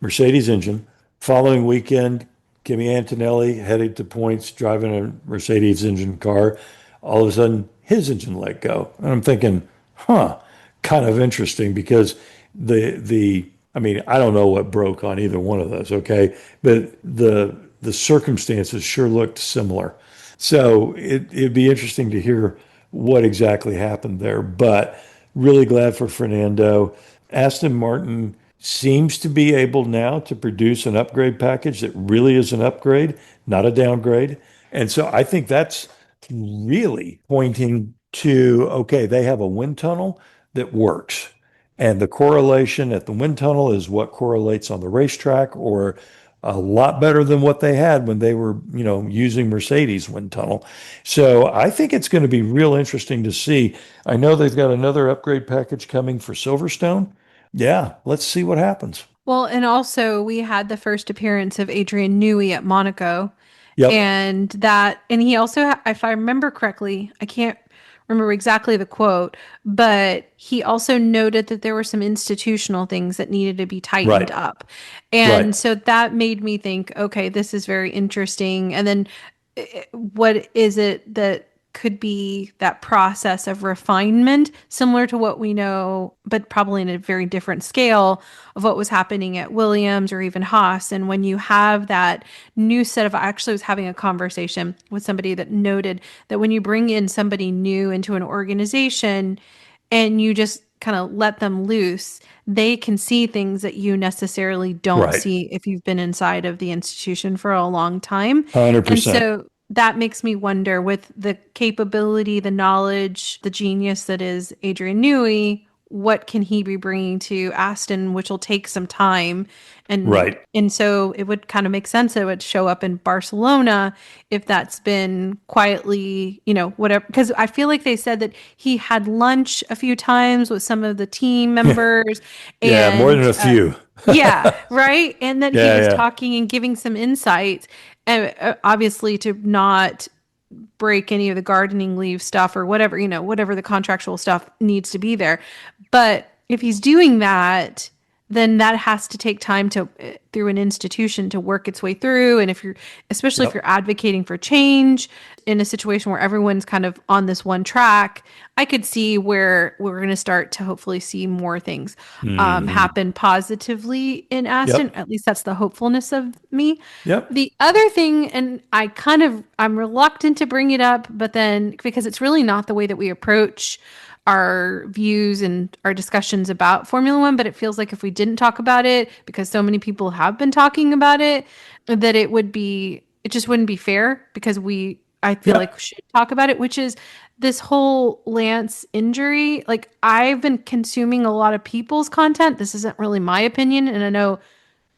Mercedes engine. Following weekend, Kimi Antonelli headed to points driving a Mercedes engine car. All of a sudden, his engine let go. And I'm thinking, kind of interesting because I mean, I don't know what broke on either one of those, okay? But the circumstances sure looked similar. So it'd be interesting to hear what exactly happened there. But really glad for Fernando. Aston Martin seems to be able now to produce an upgrade package that really is an upgrade, not a downgrade. And so I think that's really pointing to, okay, they have a wind tunnel that works. And the correlation at the wind tunnel is what correlates on the racetrack, or a lot better than what they had when they were, using Mercedes wind tunnel. So I think it's going to be real interesting to see. I know they've got another upgrade package coming for Silverstone. Yeah, let's see what happens. Well, and also we had the first appearance of Adrian Newey at Monaco, Yep. and he also, if I remember correctly, I can't remember exactly the quote, but he also noted that there were some institutional things that needed to be tightened Right. up. And Right. so that made me think, okay, this is very interesting. And then what is it that could be that process of refinement, similar to what we know, but probably in a very different scale of what was happening at Williams or even Haas. And when you have that new set of, I actually was having a conversation with somebody that noted that when you bring in somebody new into an organization and you just kind of let them loose, they can see things that you necessarily don't Right. see if you've been inside of the institution for a long time. And 100%. so that makes me wonder, with the capability, the knowledge, the genius that is Adrian Newey, what can he be bringing to Aston, which will take some time. And Right. and so it would kind of make sense that it would show up in Barcelona if that's been quietly, whatever. Because I feel like they said that he had lunch a few times with some of the team members, Yeah, more than and a few. yeah, right. And that he Yeah, was yeah. talking and giving some insights, and obviously to not break any of the gardening leave stuff or whatever, whatever the contractual stuff needs to be there. But if he's doing that, then that has to take time to through an institution to work its way through. And if you're, especially if Yep. you're advocating for change in a situation where everyone's kind of on this one track, I could see where we're going to start to hopefully see more things Hmm. happen positively in Aston. Yep. At least that's the hopefulness of me. Yep. The other thing, and I'm reluctant to bring it up, but then because it's really not the way that we approach our views and our discussions about Formula One, but it feels like if we didn't talk about it, because so many people have been talking about it, that it just wouldn't be fair because I feel like we Yep. should talk about it, which is this whole Lance injury. Like, I've been consuming a lot of people's content. This isn't really my opinion, and I know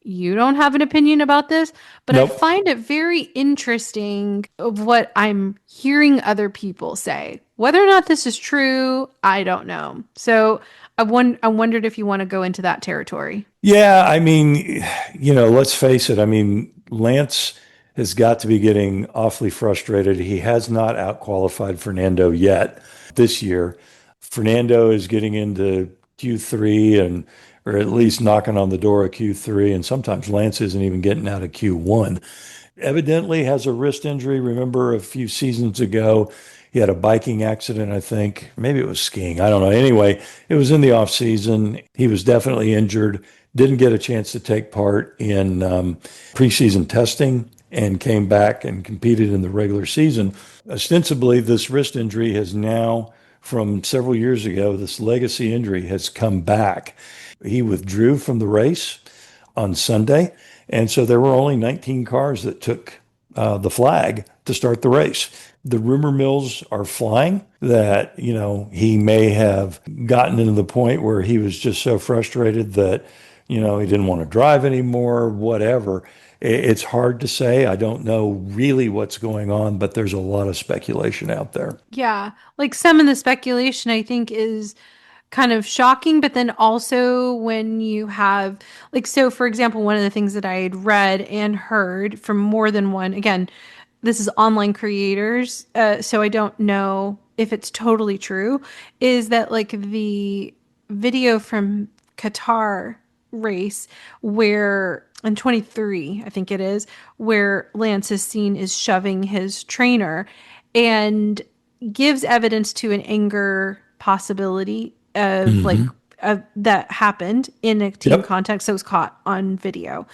you don't have an opinion about this, but I Nope. find it very interesting of what I'm hearing other people say. Whether or not this is true, I don't know. So I wondered if you want to go into that territory. Yeah, I mean, let's face it. I mean, Lance has got to be getting awfully frustrated. He has not outqualified Fernando yet this year. Fernando is getting into Q3, or at least knocking on the door of Q3, and sometimes Lance isn't even getting out of Q1. Evidently has a wrist injury. Remember a few seasons ago, he had a biking accident, I think. Maybe it was skiing. I don't know. Anyway, it was in the off season. He was definitely injured, didn't get a chance to take part in preseason testing, and came back and competed in the regular season. Ostensibly, this wrist injury has now from several years ago, this legacy injury, has come back. He withdrew from the race on Sunday. And so there were only 19 cars that took the flag to start the race. The rumor mills are flying that, he may have gotten into the point where he was just so frustrated that, he didn't want to drive anymore, whatever. It's hard to say. I don't know really what's going on, but there's a lot of speculation out there. Yeah. Like some of the speculation, I think, is kind of shocking, but then also when you have, like, so for example, one of the things that I had read and heard from more than one, again, this is online creators, so I don't know if it's totally true, is that like the video from Qatar race where in 23, I think it is, where Lance is seen is shoving his trainer and gives evidence to an anger possibility of like Hmm. that happened in a team Yep. context that was caught on video.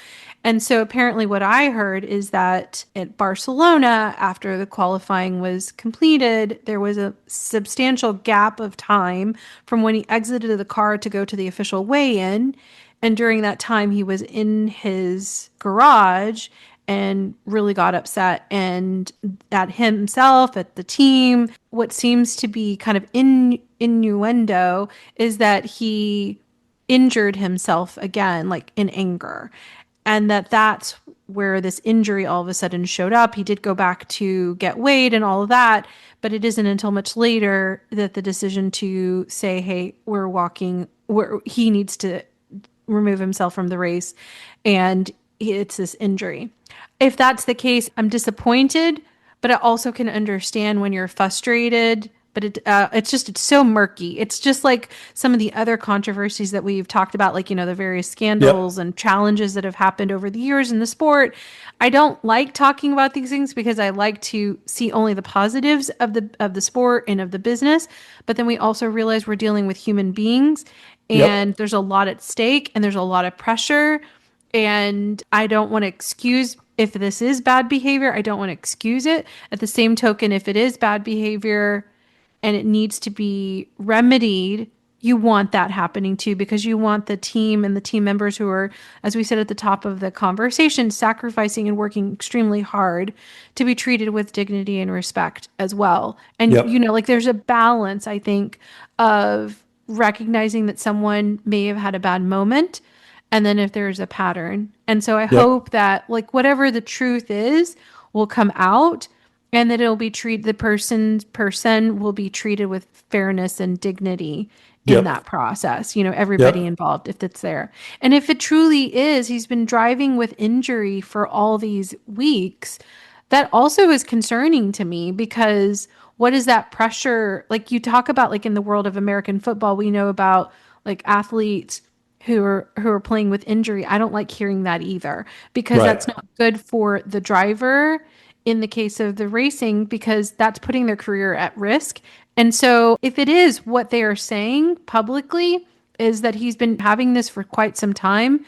And so apparently what I heard is that at Barcelona, after the qualifying was completed, there was a substantial gap of time from when he exited the car to go to the official weigh-in. And during that time, he was in his garage and really got upset and at himself, at the team. What seems to be kind of innuendo is that he injured himself again, like in anger, and that's where this injury all of a sudden showed up. He did go back to get weighed and all of that, but it isn't until much later that the decision to say, hey, we're walking, where he needs to remove himself from the race, and it's this injury. If that's the case, I'm disappointed, but I also can understand when you're frustrated. But it's so murky. It's just like some of the other controversies that we've talked about, like, the various Yep. scandals and challenges that have happened over the years in the sport. I don't like talking about these things because I like to see only the positives of the sport and of the business. But then we also realize we're dealing with human beings, Yep. and there's a lot at stake and there's a lot of pressure. And I don't want to excuse if this is bad behavior. I don't want to excuse it. At the same token, if it is bad behavior and it needs to be remedied, you want that happening too, because you want the team and the team members who are, as we said at the top of the conversation, sacrificing and working extremely hard to be treated with dignity and respect as well. And, Yep. like there's a balance, I think, of recognizing that someone may have had a bad moment and then if there's a pattern. And so I Yep. hope that like whatever the truth is will come out, and that it'll be treated, the person will be treated with fairness and dignity in Yep. that process, everybody Yep. involved, if it's there. And if it truly is, he's been driving with injury for all these weeks, that also is concerning to me, because what is that pressure? Like you talk about, like in the world of American football, we know about like athletes who are playing with injury. I don't like hearing that either, because Right. that's not good for the driver in the case of the racing, because that's putting their career at risk. And so if it is what they are saying publicly is that he's been having this for quite some time,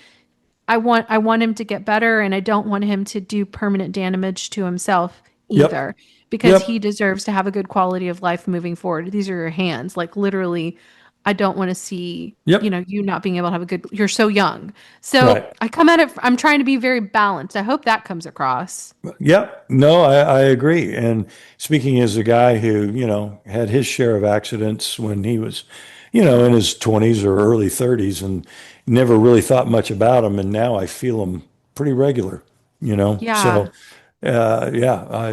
I want him to get better, and I don't want him to do permanent damage to himself Yep. either, because he Yep. deserves to have a good quality of life moving forward. These are your hands. Like literally, I don't want to see, Yep. you not being able to have a good, you're so young. So Right. I come at it, I'm trying to be very balanced. I hope that comes across. Yep. No, I agree. And speaking as a guy who, had his share of accidents when he was, in his 20s or early 30s and never really thought much about them. And now I feel them pretty regular, Yeah. So, yeah,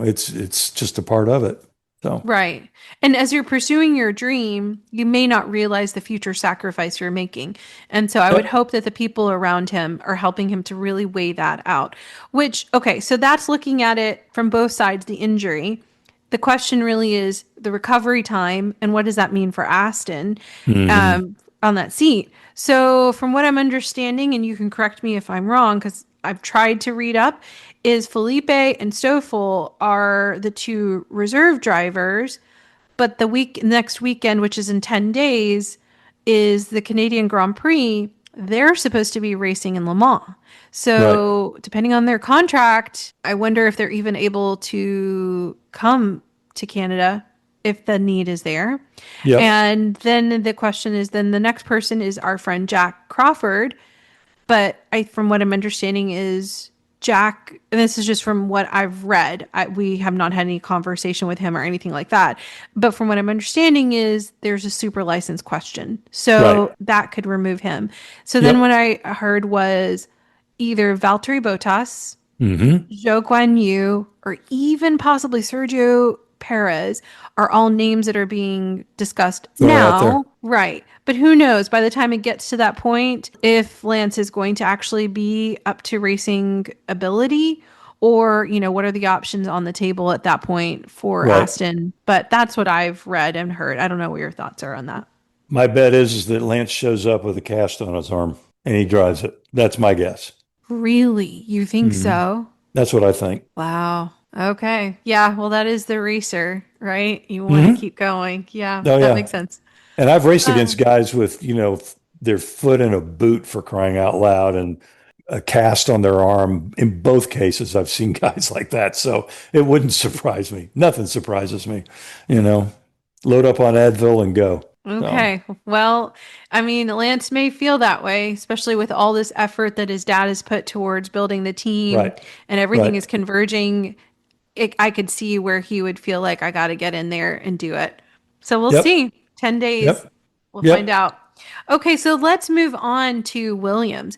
it's just a part of it. So, Right. And as you're pursuing your dream, you may not realize the future sacrifice you're making. And so I would yep. hope that the people around him are helping him to really weigh that out. Which, okay, so that's looking at it from both sides, the injury. The question really is the recovery time and what does that mean for Aston Hmm. on that seat. So, from what I'm understanding, and you can correct me if I'm wrong because I've tried to read up, is Felipe and Stoffel are the two reserve drivers, but the next weekend, which is in 10 days, is the Canadian Grand Prix. They're supposed to be racing in Le Mans. Right. So, depending on their contract, I wonder if they're even able to come to Canada if the need is there. Yep. And then the question is, then the next person is our friend Jack Crawford. But from what I'm understanding is Jack, and this is just from what I've read, we have not had any conversation with him or anything like that. But from what I'm understanding is there's a super license question. Right. So that could remove him. So then what Yep. I heard was either Valtteri Bottas, Hmm. Zhou Guan Yu, or even possibly Sergio Perez are all names that are being discussed Thrown out there. now. Right. But who knows by the time it gets to that point if Lance is going to actually be up to racing ability or, what are the options on the table at that point for Right. Aston. But that's what I've read and heard. I don't know what your thoughts are on that. My bet is that Lance shows up with a cast on his arm and he drives it. That's my guess. Really? You think Hmm. so? That's what I think. Wow. Okay. Yeah. Well, that is the racer, right? You want to Hmm. keep going. Yeah. Oh That yeah. makes sense. And I've raced Uh, against guys with, their foot in a boot for crying out loud and a cast on their arm. In both cases, I've seen guys like that. So it wouldn't surprise me. Nothing surprises me, you know. Load up on Advil and go. So, okay. Well, I mean, Lance may feel that way, especially with all this effort that his dad has put towards building the team right. and everything Right. is converging. I could see where he would feel like I got to get in there and do it. So we'll Yep. see. 10 days. Yep. We'll find Yep. out. Okay, so let's move on to Williams.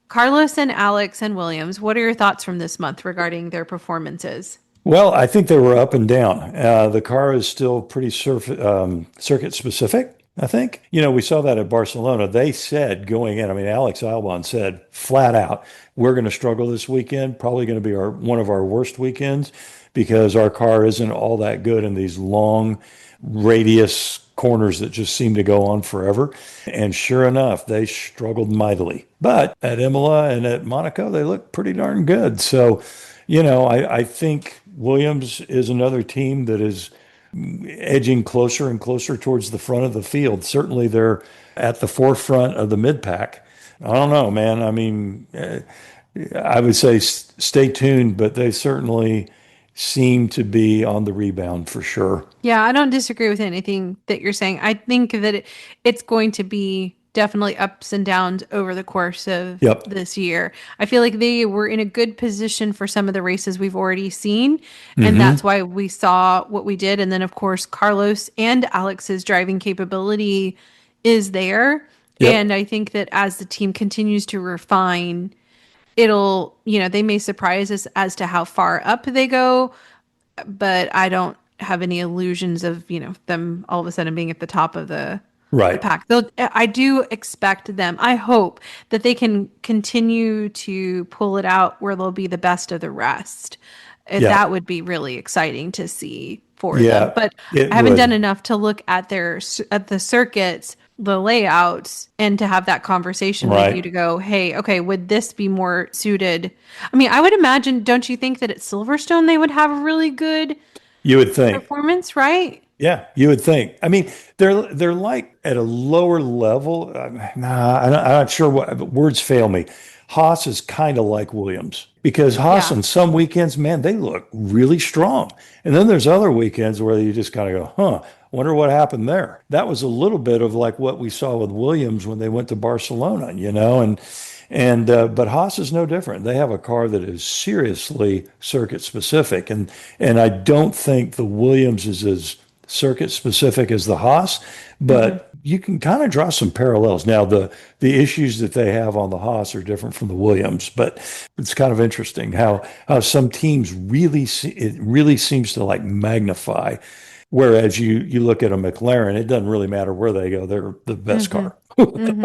Carlos and Alex and Williams, what are your thoughts from this month regarding their performances? Well, I think they were up and down. The car is still pretty circuit specific, I think. We saw that at Barcelona. They said going in, I mean, Alex Albon said flat out, we're going to struggle this weekend, probably going to be one of our worst weekends because our car isn't all that good in these long radius corners that just seem to go on forever. And sure enough, they struggled mightily. But at Imola and at Monaco, they look pretty darn good. So, I think Williams is another team that is edging closer and closer towards the front of the field. Certainly, they're at the forefront of the mid pack. I don't know, man. I mean, I would say stay tuned, but they certainly seem to be on the rebound for sure. Yeah, I don't disagree with anything that you're saying. I think that it's going to be definitely ups and downs over the course of Yep. this year. I feel like they were in a good position for some of the races we've already seen, and that's Hmm. why we saw what we did. And then, of course, Carlos and Alex's driving capability is there. And Yep. I think that as the team continues to refine, they may surprise us as to how far up they go, but I don't have any illusions of, them all of a sudden being at the top of the Right. pack. I do expect them. I hope that they can continue to pull it out where they'll be the best of the rest. Yeah. That would be really exciting to see for them. Yeah. But It I haven't done would. enough to look at at the circuits, the layouts, and to have that conversation with you Right. to go, hey, okay, would this be more suited? I mean, I would imagine, don't you think that at Silverstone they would have a really good You would think. performance, right? Yeah, you would think. I mean, they're like at a lower level. Nah, I'm not sure what words fail me. Haas is kind of like Williams because Haas Yeah. on some weekends, man, they look really strong. And then there's other weekends where you just kind of go, huh, wonder what happened there. That was a little bit of like what we saw with Williams when they went to Barcelona, but Haas is no different. They have a car that is seriously circuit specific, and I don't think the Williams is as circuit specific as the Haas, Hmm. but you can kind of draw some parallels. Now, the issues that they have on the Haas are different from the Williams, but it's kind of interesting how some teams it really seems to like magnify. Whereas you look at a McLaren, it doesn't really matter where they go; they're the best Hmm. car. Hmm.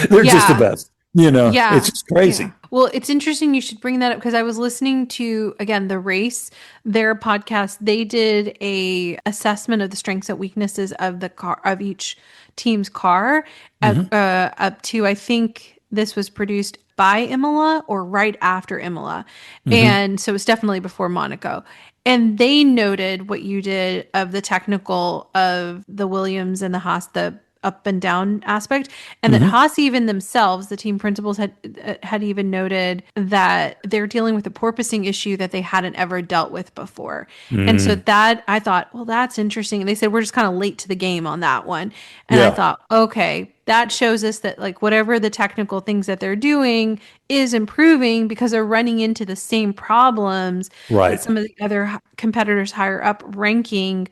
They're just the Yeah. best. It's Yeah. just Yeah. crazy. Well, it's interesting you should bring that up because I was listening to, again, the race, their podcast. They did a assessment of the strengths and weaknesses of the car of each team's car Hmm. up to, I think this was produced by Imola or right after Imola. Hmm. And so it's definitely before Monaco. And they noted what you did of the technical of the Williams and the Haas, the up and down aspect, and that Hmm. Haas even themselves, the team principals had even noted that they're dealing with a porpoising issue that they hadn't ever dealt with before. And so Mm. that I thought, well, that's interesting. And they said we're just kind of late to the game on that one. And I Yeah, thought, okay, that shows us that like whatever the technical things that they're doing is improving because they're running into the same problems that right. some of the other competitors higher up ranking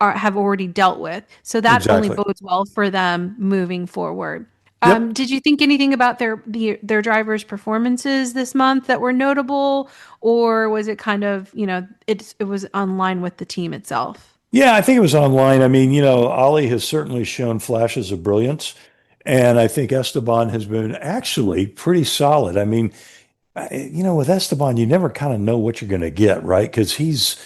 have already dealt with. So that only Exactly. bodes well for them moving forward. Yep. Did you think anything about their drivers' performances this month that were notable, or was it kind of, it was online with the team itself? Yeah, I think it was online. I mean, Ali has certainly shown flashes of brilliance, and I think Esteban has been actually pretty solid. I mean, with Esteban, you never kind of know what you're going to get, right? Because he's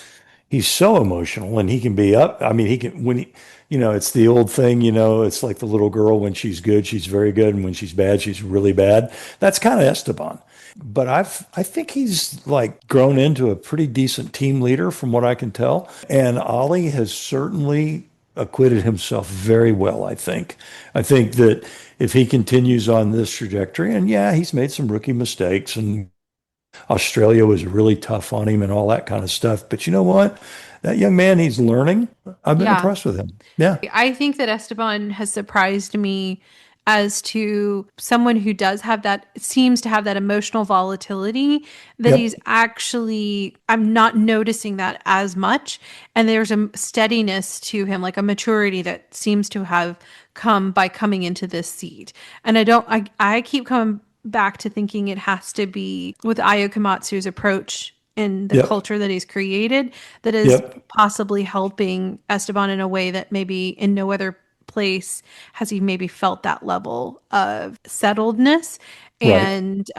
so emotional and he can be up. I mean, he can when he, it's the old thing, it's like the little girl when she's good, she's very good, and when she's bad, she's really bad. That's kind of Esteban. But I think he's like grown into a pretty decent team leader from what I can tell. And Ollie has certainly acquitted himself very well, I think. I think that if he continues on this trajectory, and yeah, he's made some rookie mistakes and Australia was really tough on him and all that kind of stuff. But you know what? That young man, he's learning. I've been Yeah. impressed with him. Yeah. I think that Esteban has surprised me as to someone who does have that, seems to have that emotional volatility, that he's Yep. actually, I'm not noticing that as much. And there's a steadiness to him, like a maturity that seems to have come by coming into this seat. And I keep coming back to thinking it has to be with Ayo Komatsu's approach and the Yep. culture that he's created that is Yep. possibly helping Esteban in a way that maybe in no other place has he maybe felt that level of settledness. Right. And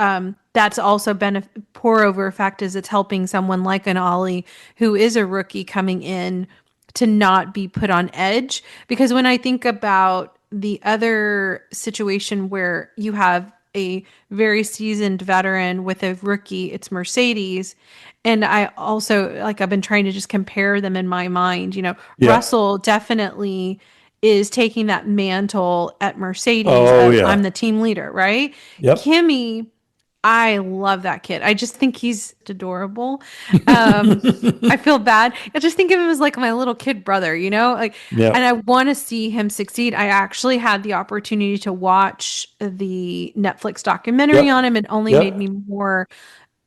that's also been a pour over effect is it's helping someone like an Ollie who is a rookie coming in to not be put on edge. Because when I think about the other situation where you have a very seasoned veteran with a rookie, it's Mercedes. And I also, like, I've been trying to just compare them in my mind. Yep. Russell definitely is taking that mantle at Mercedes Oh of I'm yeah. the team leader, right? Yep. Kimmy, I love that kid. I just think he's adorable. I feel bad. I just think of him as like my little kid brother, like, and I Yep. want to see him succeed. I actually had the opportunity to watch the Netflix documentary on Yep. him. It only made me Yep. more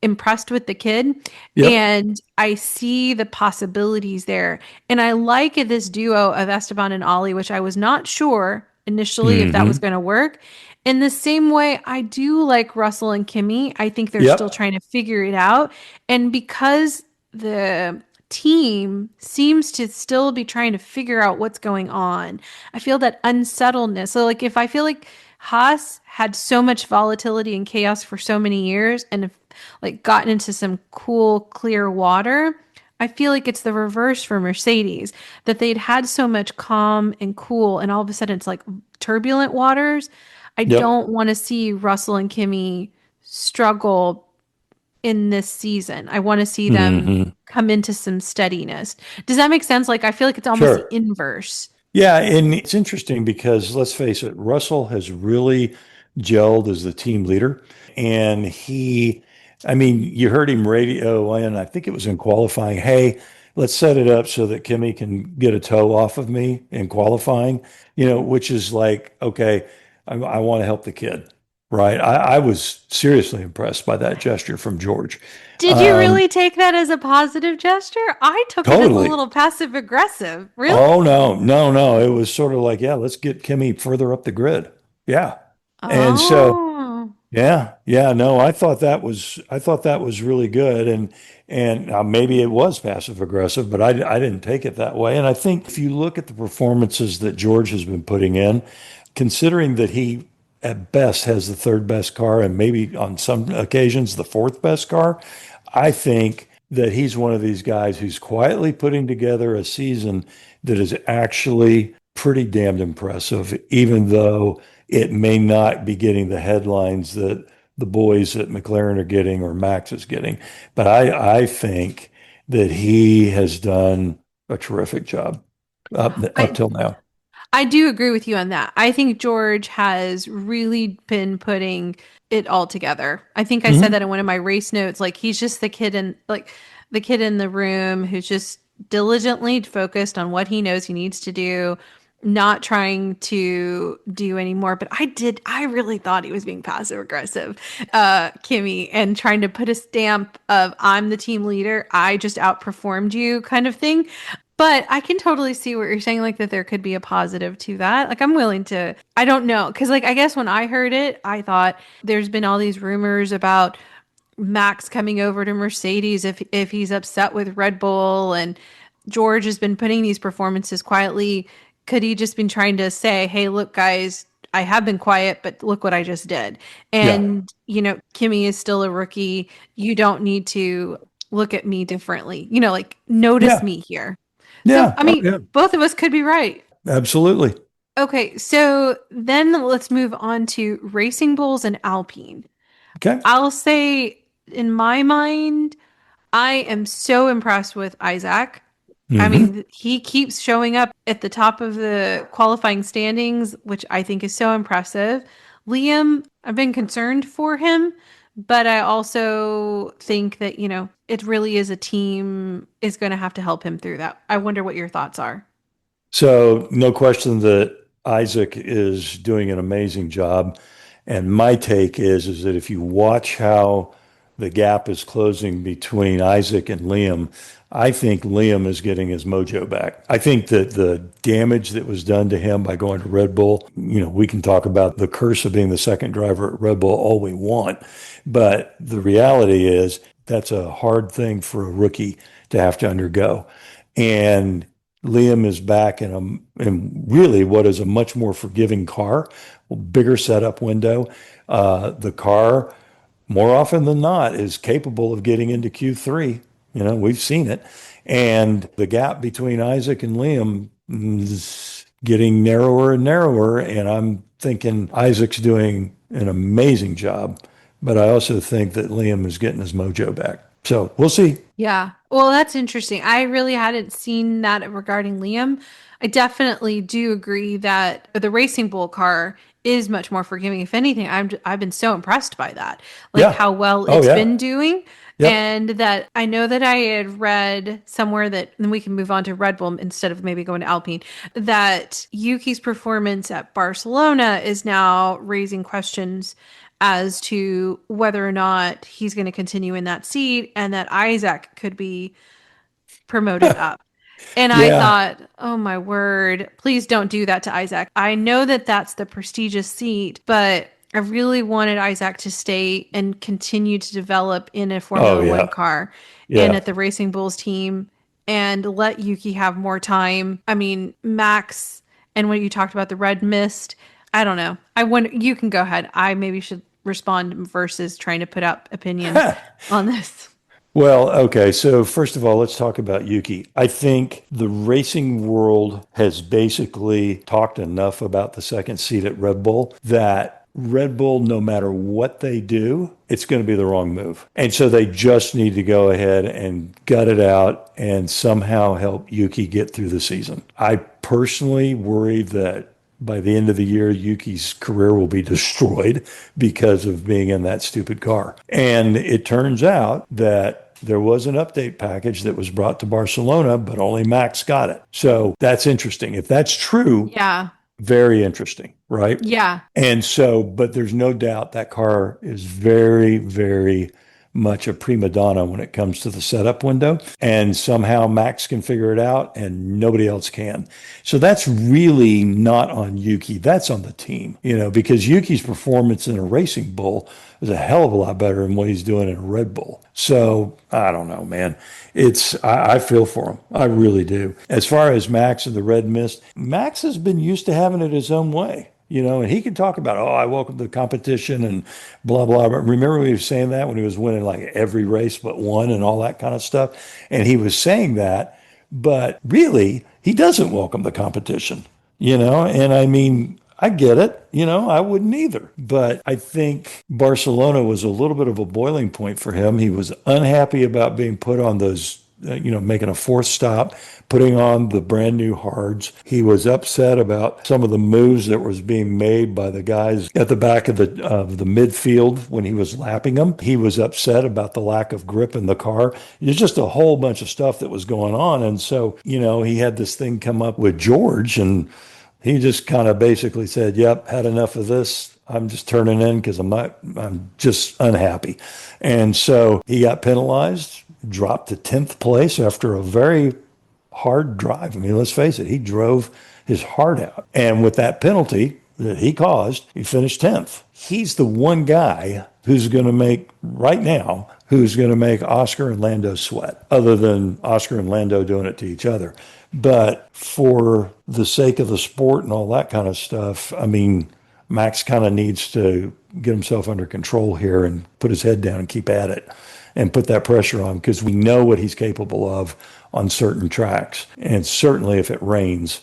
impressed with the kid, Yep. and I see the possibilities there. And I like this duo of Esteban and Ollie, which I was not sure initially if that was Hmm. going to work. In the same way, I do like Russell and Kimmy. I think they're still Yep. trying to figure it out. And because the team seems to still be trying to figure out what's going on, I feel that unsettledness. So, like, if I feel like Haas had so much volatility and chaos for so many years and have like gotten into some cool, clear water, I feel like it's the reverse for Mercedes, that they'd had so much calm and cool, and all of a sudden it's like turbulent waters. I Yep. don't want to see Russell and Kimmy struggle in this season. I want to see them Hmm. come into some steadiness. Does that make sense? Like, I feel like it's almost the Sure. inverse. Yeah, and it's interesting because let's face it, Russell has really gelled as the team leader. And I mean, you heard him radio, and I think it was in qualifying, hey, let's set it up so that Kimmy can get a toe off of me in qualifying, which is like, okay, I want to help the kid, right? I was seriously impressed by that gesture from George. Did you Um, really take that as a positive gesture? I took it as a totally. little passive aggressive. Really? Oh no, no, no. It was sort of like, yeah, let's get Kimmy further up the grid. Yeah. And so, Oh. yeah, yeah, no, I thought that was really good. And maybe it was passive aggressive, but I didn't take it that way. And I think if you look at the performances that George has been putting in, considering that he at best has the third best car and maybe on some occasions the fourth best car, I think that he's one of these guys who's quietly putting together a season that is actually pretty damned impressive, even though it may not be getting the headlines that the boys at McLaren are getting or Max is getting. But I think that he has done a terrific job up I till now. I do agree with you on that. I think George has really been putting it all together. I think I said Hmm. that in one of my race notes. Like he's just the kid in the room who's just diligently focused on what he knows he needs to do, not trying to do anymore. But I really thought he was being passive aggressive, Kimmy, and trying to put a stamp of I'm the team leader. I just outperformed you kind of thing. But I can totally see what you're saying, like that there could be a positive to that. Like I'm willing to, I don't know. Cause like I guess when I heard it, I thought there's been all these rumors about Max coming over to Mercedes if he's upset with Red Bull and George has been putting these performances quietly. Could he just been trying to say, "Hey, look guys, I have been quiet, but look what I just did." Yeah. And, Kimmy is still a rookie. You don't need to look at me differently. Like notice Yeah. me here. So, Yeah. I Oh, mean, yeah. both of us could be right. Absolutely. Okay, so then let's move on to Racing Bulls and Alpine. Okay. I'll say, in my mind, I am so impressed with Isaac. I Hmm. mean, he keeps showing up at the top of the qualifying standings, which I think is so impressive. Liam, I've been concerned for him, but I also think that, it really is a team is going to have to help him through that. I wonder what your thoughts are. So, no question that Isaac is doing an amazing job. And my take is that if you watch how the gap is closing between Isaac and Liam, I think Liam is getting his mojo back. I think that the damage that was done to him by going to Red Bull, we can talk about the curse of being the second driver at Red Bull all we want. But the reality is that's a hard thing for a rookie to have to undergo. And Liam is back in really what is a much more forgiving car, bigger setup window. The car, more often than not, is capable of getting into Q3. We've seen it. And the gap between Isaac and Liam is getting narrower and narrower. And I'm thinking Isaac's doing an amazing job. But I also think that Liam is getting his mojo back. So we'll see. Yeah. Well, that's interesting. I really hadn't seen that regarding Liam. I definitely do agree that the Racing Bull car is much more forgiving. If anything, I've been so impressed by that, like Yeah. how well Oh, it's yeah. been doing. Yep. And that I know that I had read somewhere that, and we can move on to Red Bull instead of maybe going to Alpine, that Yuki's performance at Barcelona is now raising questions as to whether or not he's going to continue in that seat and that Isaac could be promoted up. And I Yeah. thought, oh my word, please don't do that to Isaac. I know that that's the prestigious seat, but I really wanted Isaac to stay and continue to develop in a Oh, Formula One yeah. car and Yeah. at the Racing Bulls team and let Yuki have more time. I mean, Max and when you talked about the red mist, I don't know. I wonder, you can go ahead. I maybe should respond versus trying to put out opinions on this. Well, okay. So first of all, let's talk about Yuki. I think the racing world has basically talked enough about the second seat at Red Bull that Red Bull, no matter what they do, it's going to be the wrong move. And so they just need to go ahead and gut it out and somehow help Yuki get through the season. I personally worry that by the end of the year, Yuki's career will be destroyed because of being in that stupid car. And it turns out that there was an update package that was brought to Barcelona, but only Max got it. So that's interesting. If that's true, Yeah. very interesting, right? Yeah. And so, but there's no doubt that car is very, very much a prima donna when it comes to the setup window. And somehow Max can figure it out and nobody else can. So that's really not on Yuki. That's on the team, because Yuki's performance in a racing bull is a hell of a lot better than what he's doing in a Red Bull. So I don't know, man. I feel for him. I really do. As far as Max and the red mist, Max has been used to having it his own way. And he can talk about, oh, I welcome the competition and blah, blah. But remember when he was saying that when he was winning like every race but one and all that kind of stuff? And he was saying that, but really, he doesn't welcome the competition, And I mean, I get it. I wouldn't either. But I think Barcelona was a little bit of a boiling point for him. He was unhappy about being put on those making a fourth stop, putting on the brand new hards. He was upset about some of the moves that was being made by the guys at the back of the midfield when he was lapping them. He was upset about the lack of grip in the car. There's just a whole bunch of stuff that was going on. And so, he had this thing come up with George, and he just kind of basically said, "Yep, had enough of this. I'm just turning in because I'm just unhappy." And so he got penalized, dropped to 10th place after a very hard drive. I mean, let's face it, he drove his heart out. And with that penalty that he caused, he finished 10th. He's the one guy who's going to make, right now, who's going to make Oscar and Lando sweat, other than Oscar and Lando doing it to each other. But for the sake of the sport and all that kind of stuff, I mean, Max kind of needs to get himself under control here and put his head down and keep at it and put that pressure on, because we know what he's capable of on certain tracks. And certainly if it rains,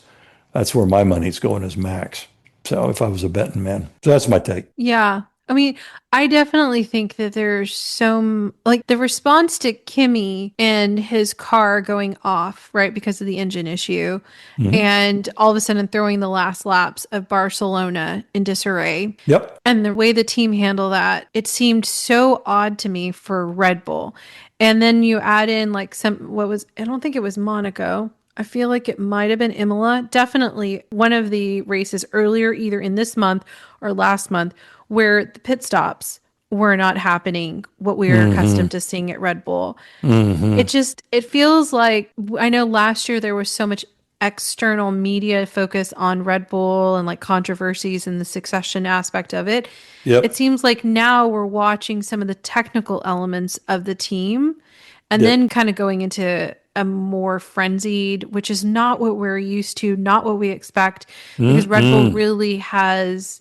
that's where my money's going, is Max. So if I was a betting man. So that's my take. Yeah. I mean, I definitely think that there's some, like, the response to Kimmy and his car going off, right, because of the engine issue, and all of a sudden throwing the last laps of Barcelona in disarray. Yep. And the way the team handled that, it seemed so odd to me for Red Bull. And then you add in like I don't think it was Monaco. I feel like it might have been Imola. Definitely one of the races earlier, either in this month or last month, where the pit stops were not happening, what we were accustomed to seeing at Red Bull. It feels like, I know last year there was so much external media focus on Red Bull and like controversies and the succession aspect of it. Yep. It seems like now we're watching some of the technical elements of the team and Yep. then kind of going into a more frenzied, which is not what we're used to, not what we expect, because Red Bull really has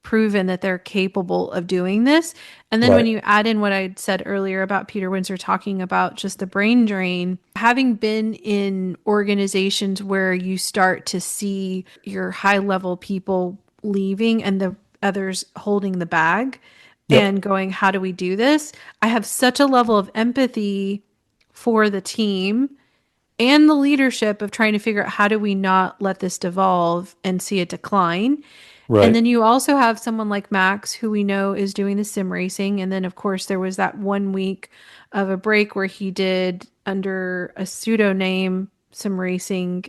proven that they're capable of doing this. And then when Right. you add in what I'd said earlier about Peter Windsor talking about just the brain drain, having been in organizations where you start to see your high level people leaving and the others holding the bag and Yep. going, how do we do this? I have such a level of empathy for the team and the leadership of trying to figure out, how do we not let this devolve and see it decline? And Right. then you also have someone like Max, who we know is doing the sim racing. And then, of course, there was that 1 week of a break where he did, under a pseudonym, sim racing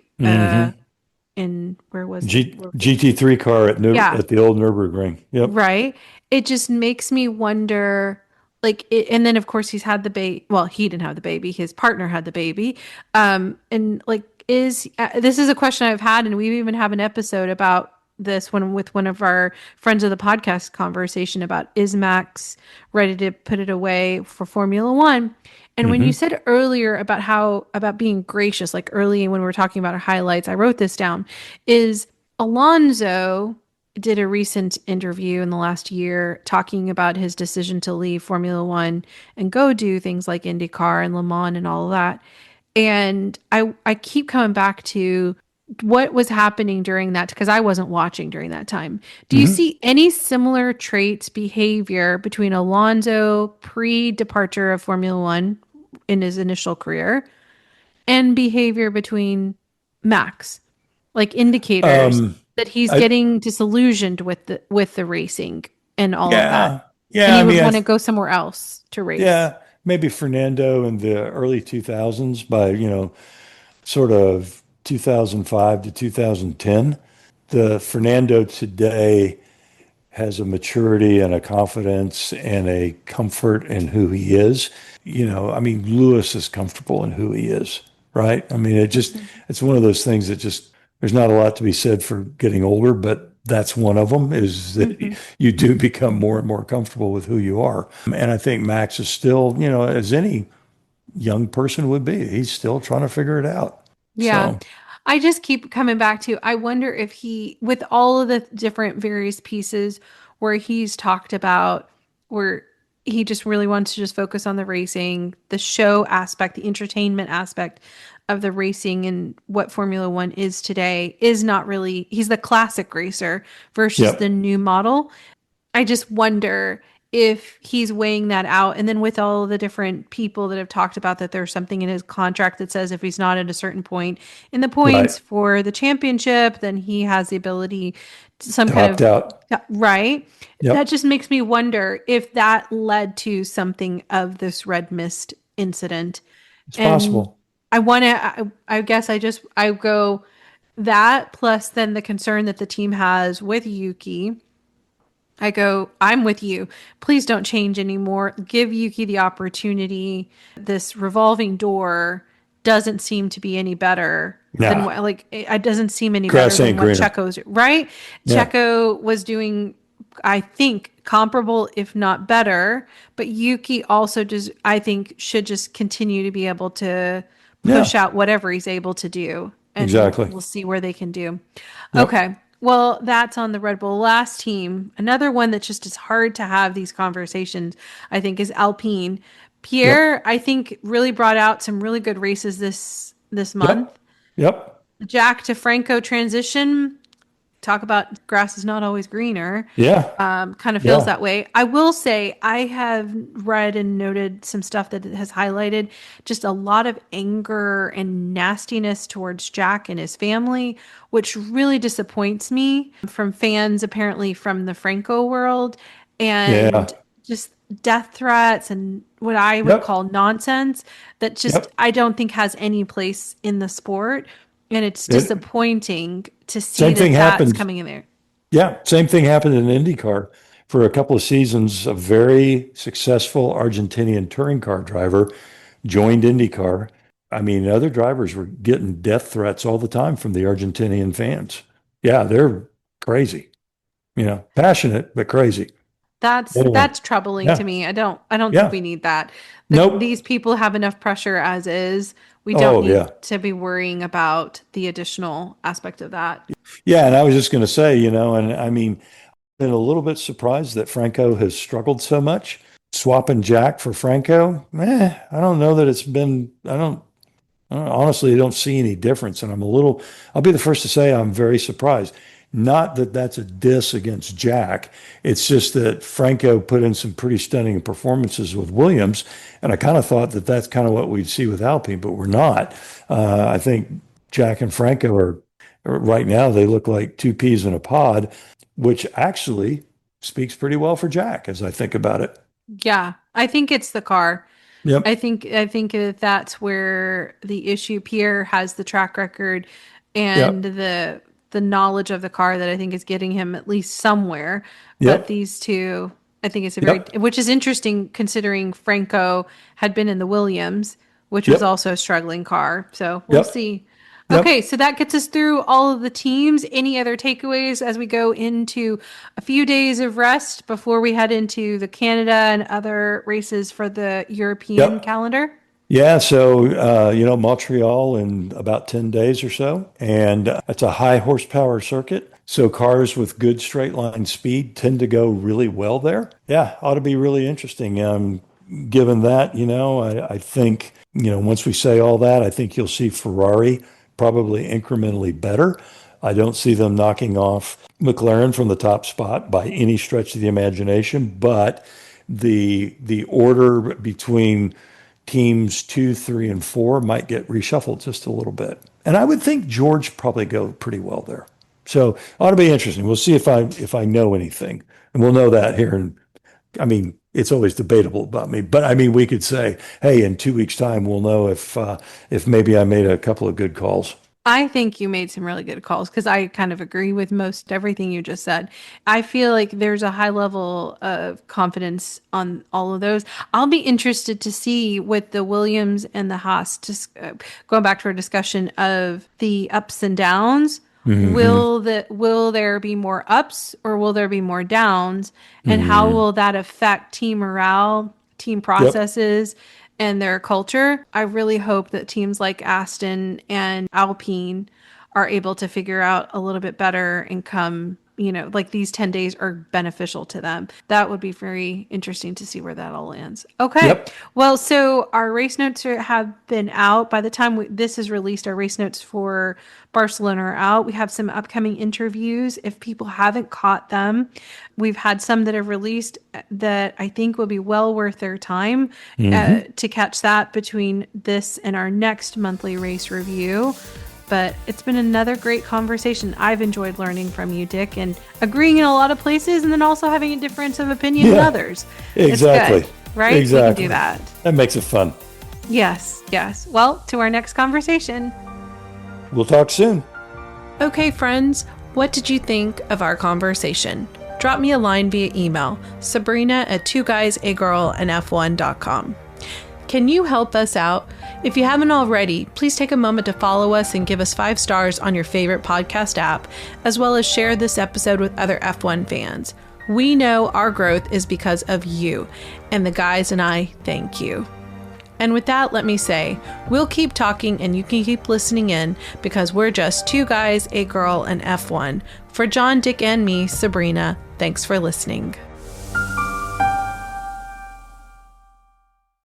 in, where was it? GT3 car Yeah, at the old Nürburgring. Yep. right. It just makes me wonder, like, and then of course he's had the baby. Well, he didn't have the baby. His partner had the baby. And like, this is a question I've had, and we even have an episode about this one with one of our friends of the podcast, conversation about, is Max ready to put it away for Formula One? And when you said earlier about being gracious, like early when we were talking about our highlights, I wrote this down, is Alonso did a recent interview in the last year talking about his decision to leave Formula One and go do things like IndyCar and Le Mans and all of that. And I keep coming back to what was happening during that, because I wasn't watching during that time. Do you see any similar traits, behavior between Alonso pre-departure of Formula One in his initial career and behavior between Max? Like indicators Um, that he's I, getting disillusioned with the racing and all of that. yeah. And Yeah. he I would mean, want to go somewhere else to race. yeah, maybe Fernando in the early 2000s, by, sort of 2005 to 2010. The Fernando today has a maturity and a confidence and a comfort in who he is. I mean, Lewis is comfortable in who he is, right? I mean, it's one of those things that just, there's not a lot to be said for getting older, but that's one of them, is that Hmm. you do become more and more comfortable with who you are. And I think Max is still, as any young person would be, he's still trying to figure it out. Yeah. So, I just keep coming back to, I wonder if he, with all of the different various pieces where he's talked about, where he just really wants to just focus on the racing, the show aspect, the entertainment aspect of the racing, and what Formula One is today is not really, he's the classic racer versus the yep. new model. I just wonder if he's weighing that out. And then with all the different people that have talked about that there's something in his contract that says if he's not at a certain point in the Right. points for the championship, then he has the ability to some To kind opt of out. right. That Yep. just makes me wonder if that led to something of this red mist incident. It's And possible. I want to, I guess I go that plus then the concern that the team has with Yuki. I go, I'm with you. Please don't change anymore. Give Yuki the opportunity. This revolving door doesn't seem to be any better than Yeah. what, like, it doesn't seem any better Grass than ain't what greener. Checo's, right? Yeah. Checo was doing, I think, comparable, if not better. But Yuki also just, I think, should just continue to be able to push Yeah. out whatever he's able to do. And Exactly. we'll see where they can do. Yep. Okay. Well, that's on the Red Bull. Last team, another one that just is hard to have these conversations, I think, is Alpine. Yep. Pierre, I think, really brought out some really good races this month. Yep. Yep. Jack to Franco transition. Talk about grass is not always greener. Yeah. Kind of feels Yeah. that way. I will say I have read and noted some stuff that has highlighted just a lot of anger and nastiness towards Jack and his family, which really disappoints me from fans apparently from the Franco world Yeah. and just death threats and what I would Yep. call nonsense that just Yep. I don't think has any place in the sport. And it's It, disappointing to see same thing that that's happened. coming in there. Yeah. Same thing happened in IndyCar for a couple of seasons. A very successful Argentinian touring car driver joined IndyCar. I mean, other drivers were getting death threats all the time from the Argentinian fans. Yeah, they're crazy, passionate, but crazy. Anyway, That's troubling to yeah, me. I don't think yeah. we need that. These Nope. people have enough pressure as is. We don't Oh, need yeah. to be worrying about the additional aspect of that. Yeah. And I was just going to say, and I mean, been a little bit surprised that Franco has struggled so much. Swapping Jack for Franco, I don't know that it's been, honestly, I don't see any difference. And I'll be the first to say I'm very surprised. Not that that's a diss against Jack. It's just that Franco put in some pretty stunning performances with Williams. And I kind of thought that that's kind of what we'd see with Alpine, but we're not. I think Jack and Franco are right now, they look like two peas in a pod, which actually speaks pretty well for Jack as I think about it. Yeah, I think it's the car. Yep. I think that that's where the issue. Pierre has the track record and Yep. the knowledge of the car that I think is getting him at least somewhere. But Yep. these two, I think it's a very, Yep. which is interesting considering Franco had been in the Williams, which was Yep. also a struggling car. So we'll Yep. see. Okay, Yep. so that gets us through all of the teams. Any other takeaways as we go into a few days of rest before we head into the Canada and other races for the European Yep. calendar? Yeah, so Montreal in about 10 days or so, and it's a high horsepower circuit. So cars with good straight line speed tend to go really well there. Yeah, ought to be really interesting. Given that, I think, once we say all that, I think you'll see Ferrari probably incrementally better. I don't see them knocking off McLaren from the top spot by any stretch of the imagination, but the order between teams two, three, and four might get reshuffled just a little bit. And I would think George probably go pretty well there. So ought to be interesting. We'll see if I know anything, and we'll know that here. And I mean, it's always debatable about me, but I mean, we could say, hey, in 2 weeks' time, we'll know if maybe I made a couple of good calls. I think you made some really good calls because I kind of agree with most everything you just said. I feel like there's a high level of confidence on all of those. I'll be interested to see with the Williams and the Haas, just going back to our discussion of the ups and downs. Hmm. Will there be more ups or will there be more downs? And how Hmm. will that affect team morale, team Yep. processes, and their culture? I really hope that teams like Aston and Alpine are able to figure out a little bit better and come like these 10 days are beneficial to them. That would be very interesting to see where that all lands. Okay. Yep. Well, so our race notes have been out. By the time this is released, our race notes for Barcelona are out. We have some upcoming interviews. If people haven't caught them, we've had some that have released that I think will be well worth their time to catch that between this and our next monthly race review. But it's been another great conversation. I've enjoyed learning from you, Dick, and agreeing in a lot of places and then also having a difference of opinion in others. Exactly. It's good, right? Exactly. We can do that. That makes it fun. Yes. Well, to our next conversation. We'll talk soon. Okay, friends, what did you think of our conversation? Drop me a line via email, sabrina@2guysaGirlandF1.com. Can you help us out? If you haven't already, please take a moment to follow us and give us 5 stars on your favorite podcast app, as well as share this episode with other F1 fans. We know our growth is because of you, and the guys and I thank you. And with that, let me say, we'll keep talking and you can keep listening in because we're just 2 guys, a girl, and F1. For John, Dick, and me, Sabrina, thanks for listening.